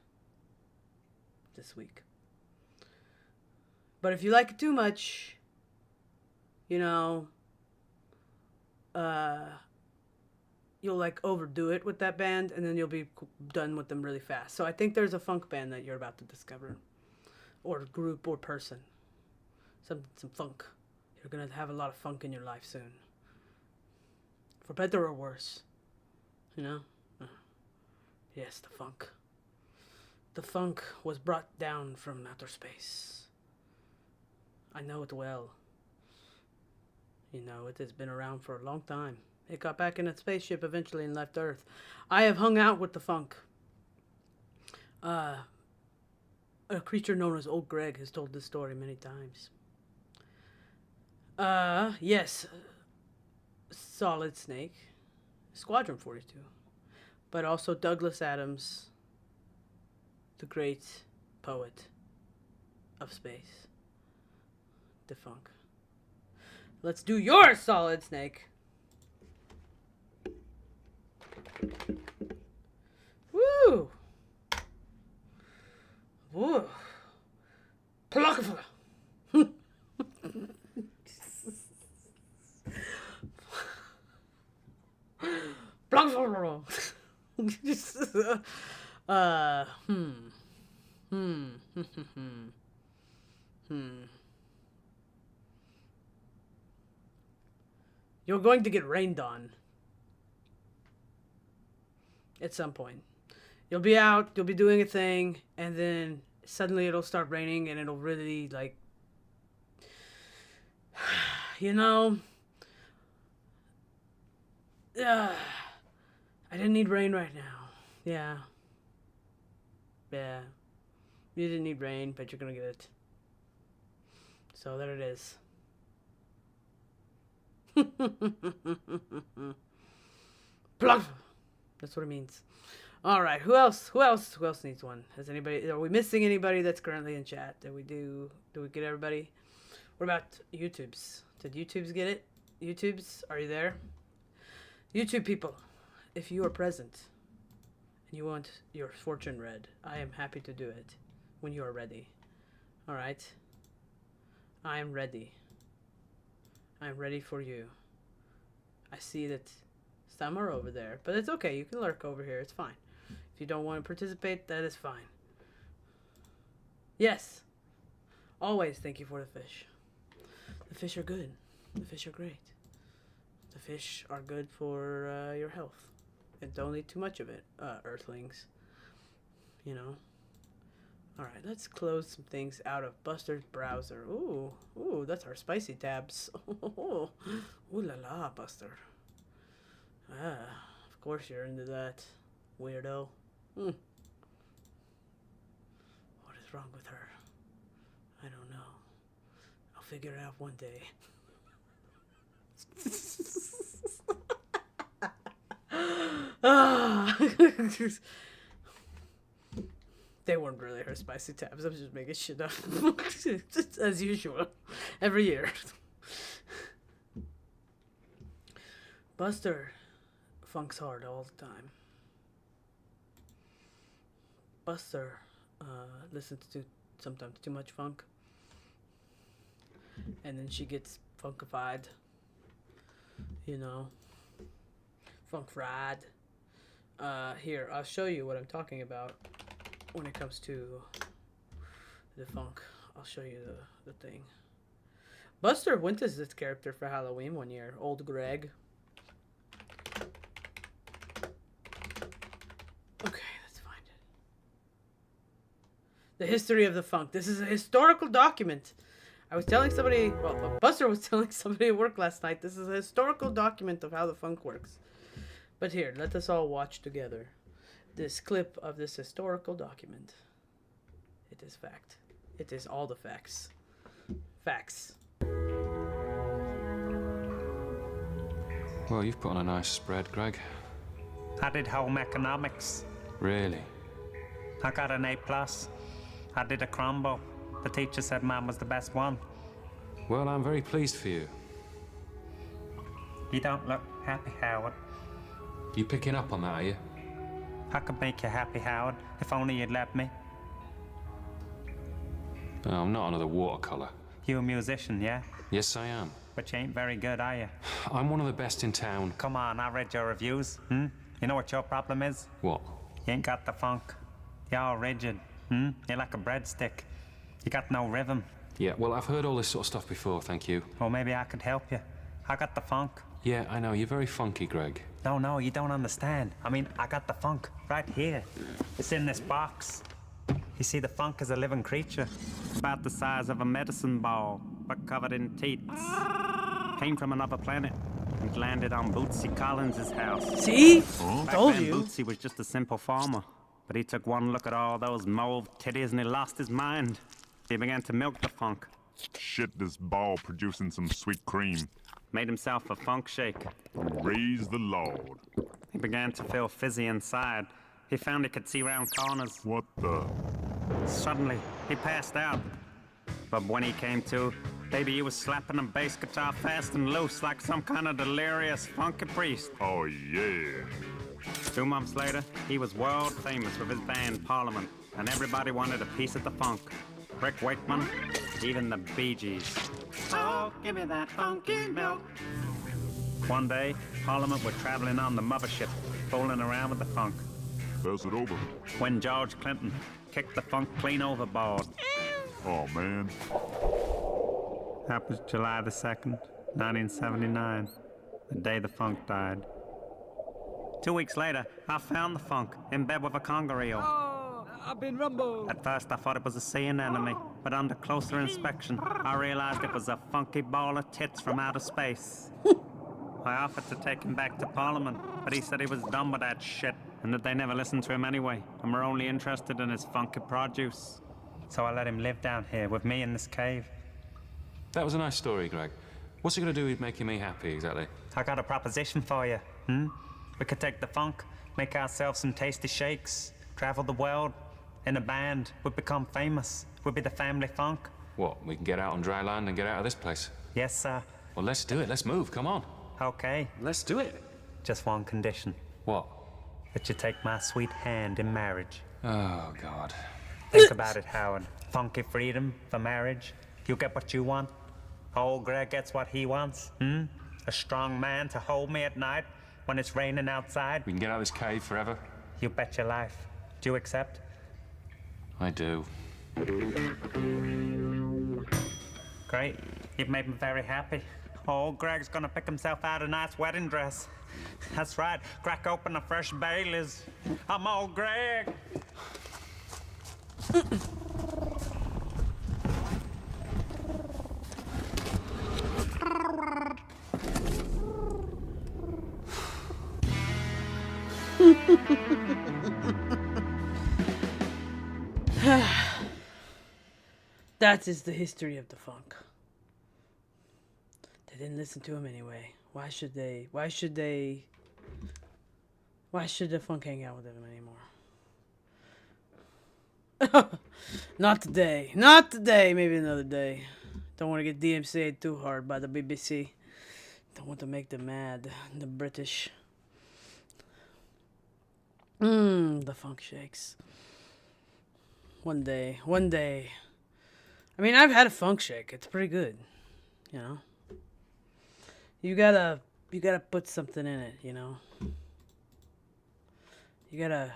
this week. But if you like it too much, you know, you'll like overdo it with that band, and then you'll be done with them really fast. So I think there's a funk band that you're about to discover, or group, or person. Some funk. You're gonna have a lot of funk in your life soon. For better or worse. You know? Yes, the funk. The funk was brought down from outer space. I know it well. You know, it has been around for a long time. It got back in its spaceship eventually and left Earth. I have hung out with the funk. A creature known as Old Greg has told this story many times. Yes. Solid Snake. Squadron 42. But also Douglas Adams, the great poet of space. The funk. Let's do your Solid Snake. Woo! Woo! Pluck! You're going to get rained on. At some point. You'll be out, you'll be doing a thing, and then suddenly it'll start raining, and it'll really, like... You know... I didn't need rain right now. Yeah. Yeah. You didn't need rain, but you're gonna get it. So there it is. Plug! That's what it means. All right. Who else? Who else needs one? Has anybody? Are we missing anybody that's currently in chat? Did we get everybody? What about YouTubes? Did YouTubes get it? YouTubes, are you there? YouTube people, if you are present and you want your fortune read, I am happy to do it when you are ready. All right. I am ready. I am ready for you. I see that some are over there, but it's okay. You can lurk over here. It's fine. If you don't want to participate, that is fine. Yes. Always thank you for the fish. The fish are good. The fish are great. The fish are good for your health. And don't eat too much of it, earthlings. You know. Alright, let's close some things out of Buster's browser. Ooh, that's our spicy tabs. Ooh la la, Buster. Of course you're into that, weirdo. What is wrong with her? I don't know. I'll figure it out one day. They weren't really her spicy tabs. I was just making shit up. Just as usual. Every year. Buster funks hard all the time. Buster listens to sometimes too much funk. And then she gets funkified. You know. Funk fried. Here, I'll show you what I'm talking about when it comes to the funk. I'll show you the thing. Buster went as this character for Halloween one year. Old Greg. Okay, let's find it. The history of the funk. This is a historical document. I was telling somebody, well, Buster was telling somebody at work last night, this is a historical document of how the funk works. But here, let us all watch together this clip of this historical document. It is fact. It is all the facts. Facts.
Well, you've put on a nice spread, Greg.
I did home economics.
Really?
I got an A+. I did a crumble. The teacher said mine was the best one.
Well, I'm very pleased for you.
You don't look happy, Howard.
You picking up on that, are you?
I could make you happy, Howard, if only you'd let me.
Oh, I'm not another watercolor.
You a musician, yeah?
Yes, I am.
But you ain't very good, are you?
I'm one of the best in town.
Come on, I read your reviews. You know what your problem is?
What?
You ain't got the funk. You're all rigid. You're like a breadstick. You got no rhythm.
Yeah, well, I've heard all this sort of stuff before, thank you.
Well, maybe I could help you. I got the funk.
Yeah, I know. You're very funky, Greg.
No, you don't understand. I mean, I got the funk right here. It's in this box. You see, the funk is a living creature, about the size of a medicine ball, but covered in teats. Came from another planet and landed on Bootsy Collins' house.
See?
Back
Told
then,
you.
Bootsy was just a simple farmer, but he took one look at all those mauve titties and he lost his mind. He began to milk the funk.
Shit, this ball producing some sweet cream.
Made himself a funk shake.
Praise the Lord.
He began to feel fizzy inside. He found he could see round corners.
What the?
Suddenly, he passed out. But when he came to, baby, he was slapping a bass guitar fast and loose like some kind of delirious funky priest.
Oh, yeah.
2 months later, he was world famous with his band Parliament, and everybody wanted a piece of the funk. Rick Wakeman, even the Bee Gees. Oh, give me that funky milk. One day, Parliament were traveling on the mothership, fooling around with the funk.
Pass it over.
When George Clinton kicked the funk clean overboard.
Oh, man.
That was July the 2nd, 1979, the day the funk died. 2 weeks later, I found the funk in bed with a conger eel.
Oh, I've been rumbled.
At first, I thought it was a sea anemone, but under closer inspection, I realized it was a funky ball of tits from outer space. I offered to take him back to Parliament, but he said he was done with that shit, and that they never listened to him anyway, and were only interested in his funky produce. So I let him live down here with me in this cave.
That was a nice story, Greg. What's it going to do with making me happy, exactly?
I got a proposition for you. We could take the funk, make ourselves some tasty shakes, travel the world. In a band, we'd become famous. We'd be the family funk.
What, we can get out on dry land and get out of this place?
Yes, sir.
Well, let's do it. Let's move. Come on.
Okay.
Let's do it.
Just one condition.
What?
That you take my sweet hand in marriage.
Oh, God.
Think about it, Howard. Funky freedom for marriage. You get what you want. Old Greg gets what he wants. A strong man to hold me at night when it's raining outside.
We can get out of this cave forever.
You bet your life. Do you accept?
I do.
Great. You've made me very happy. Old Greg's gonna pick himself out a nice wedding dress. That's right. Crack open a fresh Bailey's. I'm old Greg.
That is the history of the funk. They didn't listen to him anyway. Why should they? Why should the funk hang out with him anymore? Not today. Not today. Maybe another day. Don't want to get DMCA'd too hard by the BBC. Don't want to make them mad. The British. The funk shakes. One day. I mean, I've had a funk shake. It's pretty good. You know? You gotta put something in it, you know? You gotta...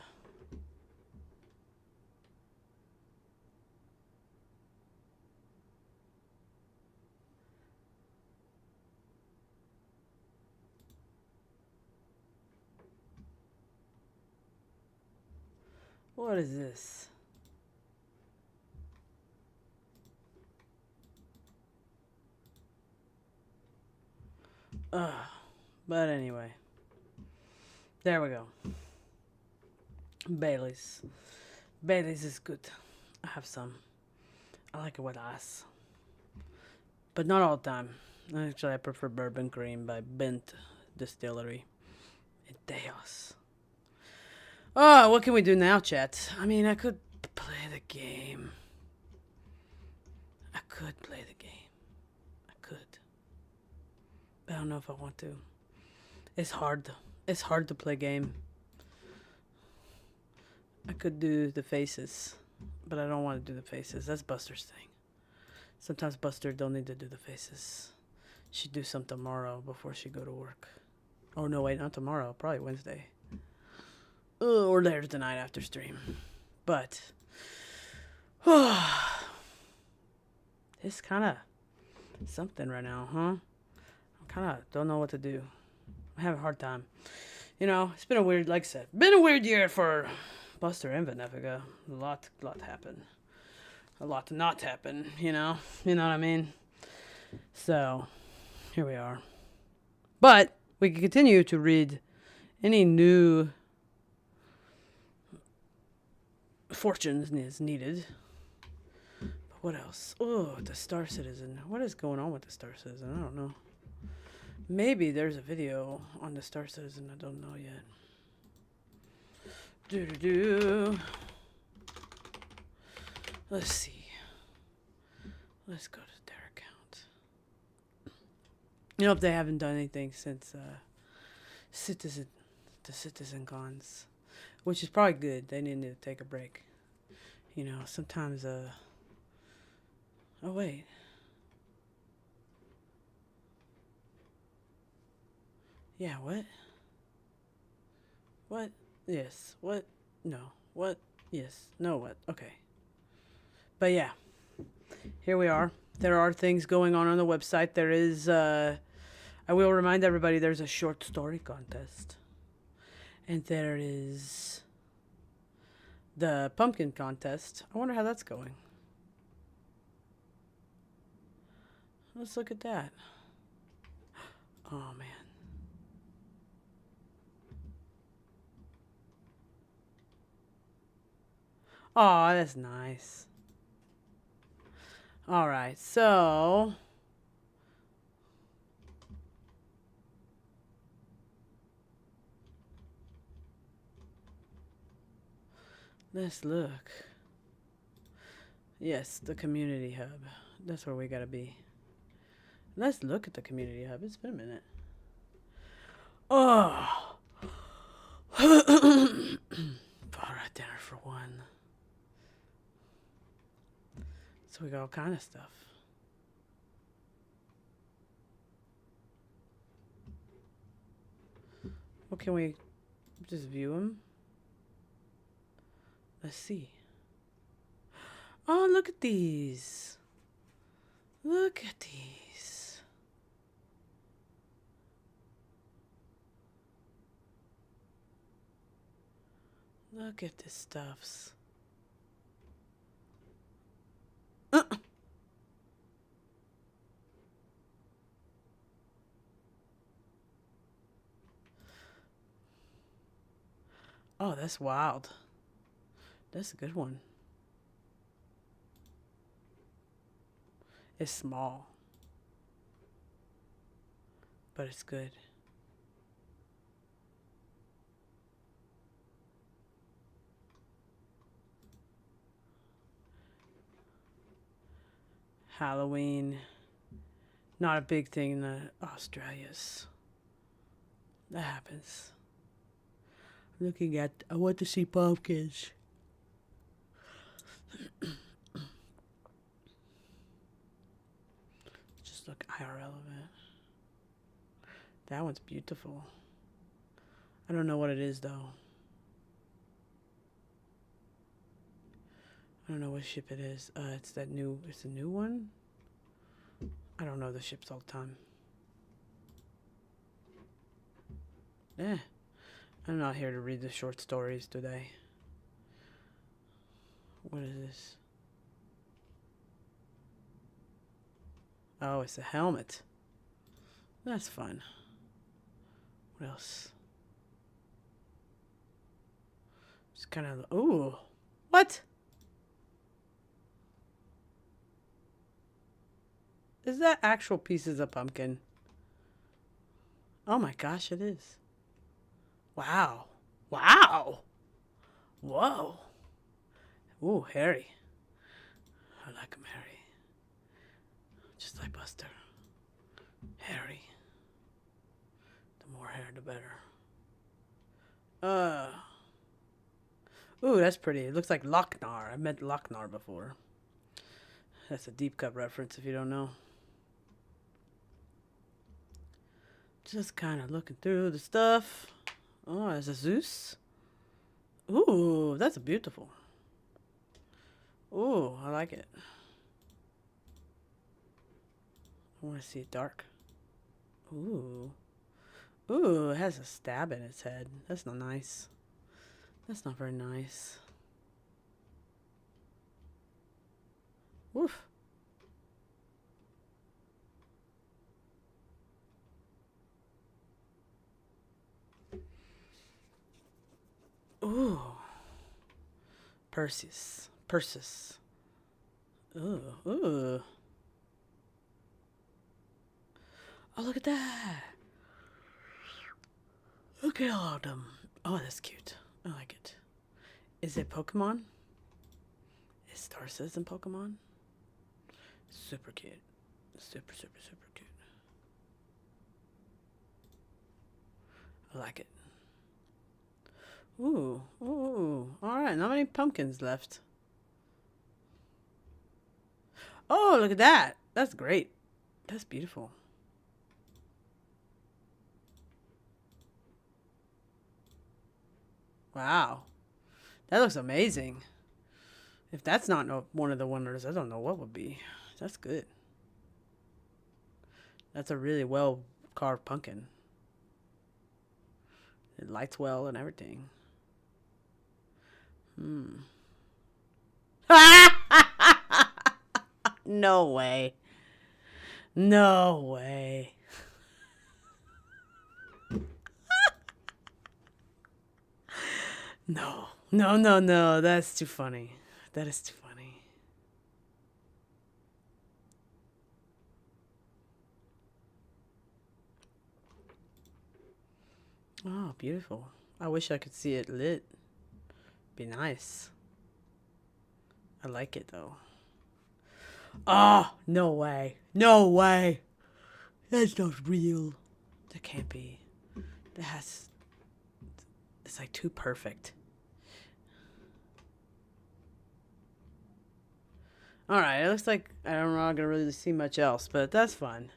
What is this? But anyway. There we go. Bailey's. Bailey's is good. I have some. I like it with ice. But not all the time. Actually, I prefer Bourbon Cream by Bent Distillery. In Deos. Oh, what can we do now, chat? I mean, I could play the game. I could play the game. I could. But I don't know if I want to. It's hard. It's hard to play game. I could do the faces. But I don't want to do the faces. That's Buster's thing. Sometimes Buster don't need to do the faces. She'd do some tomorrow before she go to work. Oh, no, wait, not tomorrow. Probably Wednesday. Or later tonight after stream. But... it's kind of something right now, huh? I kind of don't know what to do. I have a hard time. You know, it's been a weird, like I said, been a weird year for Buster and Venefica. A lot happened. A lot to not happen, you know? You know what I mean? So, here we are. But, we can continue to read any new fortunes is needed. But what else? Oh, the Star Citizen. What is going on with the Star Citizen? I don't know. Maybe there's a video on the Star Citizen. I don't know yet. Let's see. Let's go to their account. You know, if they haven't done anything since the Citizen Cons, which is probably good. They need to take a break. You know, sometimes oh wait. Yeah, what? What? Yes. What? No. What? Yes. No, what? Okay. But yeah. Here we are. There are things going on the website. There is, I will remind everybody there's a short story contest. And there is the pumpkin contest. I wonder how that's going. Let's look at that. Oh, man. Oh, that's nice. All right, so let's look. Yes, the community hub. That's where we gotta be. Let's look at the community hub. It's been a minute. Oh. Vara dinner for one. So we got all kind of stuff. Well, can we just view them? Let's see. Oh, look at these. Look at these. Look at this stuffs. Oh, that's wild. That's a good one. It's small, but it's good. Halloween Not a big thing in the Australias. That happens. Looking at, I want to see pumpkins. Just look IRL of it. That one's beautiful. I don't know what it is though. I don't know what ship it is. It's a new one. I don't know the ships all the time. I'm not here to read the short stories today. What is this? Oh, it's a helmet. That's fun. What else? Just kind of... Ooh. What? Is that actual pieces of pumpkin? Oh my gosh, it is. Wow. Wow. Whoa. Ooh, hairy. I like him hairy. Just like Buster. Hairy. The more hair, the better. Ooh, that's pretty. It looks like Lochnar. I meant Lochnar before. That's a deep cut reference if you don't know. Just kind of looking through the stuff. Oh, there's a Zeus. Ooh, that's beautiful. Ooh, I like it. I want to see it dark. Ooh. Ooh, it has a stab in its head. That's not nice. That's not very nice. Woof. Ooh. Perseus. Ooh. Ooh. Oh, look at that. Look at all of them. Oh, that's cute. I like it. Is it Pokemon? Is Star Citizen Pokemon? Super cute. Super cute. I like it. Ooh. Alright, not many pumpkins left. Oh, look at that. That's great. That's beautiful. Wow. That looks amazing. If that's not one of the wonders, I don't know what would be. That's good. That's a really well carved pumpkin. It lights well and everything. No way. No way. No. That's too funny. That is too funny. Oh, beautiful. I wish I could see it lit. Be nice. I like it though. Oh, no way. No way. That's not real. That can't be. It's like too perfect. Alright, it looks like I'm not gonna really see much else, but that's fun.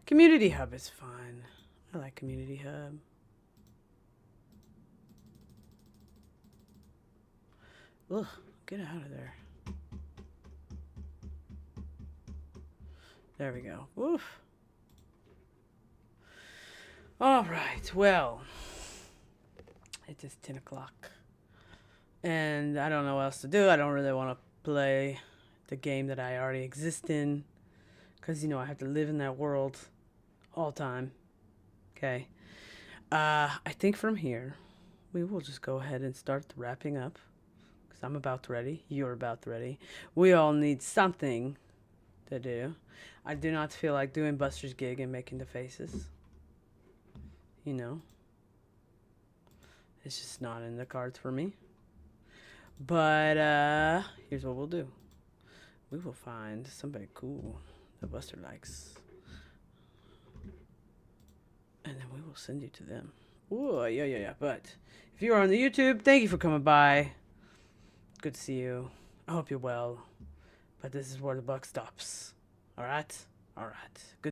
Community Hub is fun. I like Community Hub. Ugh, get out of there. There we go. Woof. Alright, well. It is 10 o'clock. And I don't know what else to do. I don't really want to play the game that I already exist in. Because, you know, I have to live in that world all the time. Okay. I think from here, we will just go ahead and start wrapping up. Because I'm about ready. You're about ready. We all need something to do. I do not feel like doing Buster's gig and making the faces. You know. It's just not in the cards for me. But, here's what we'll do. We will find somebody cool that Buster likes. and then we will send you to them. Ooh, yeah. But if you are on the YouTube, thank you for coming by. Good to see you. I hope you're well. But this is where the buck stops. All right? All right. Good.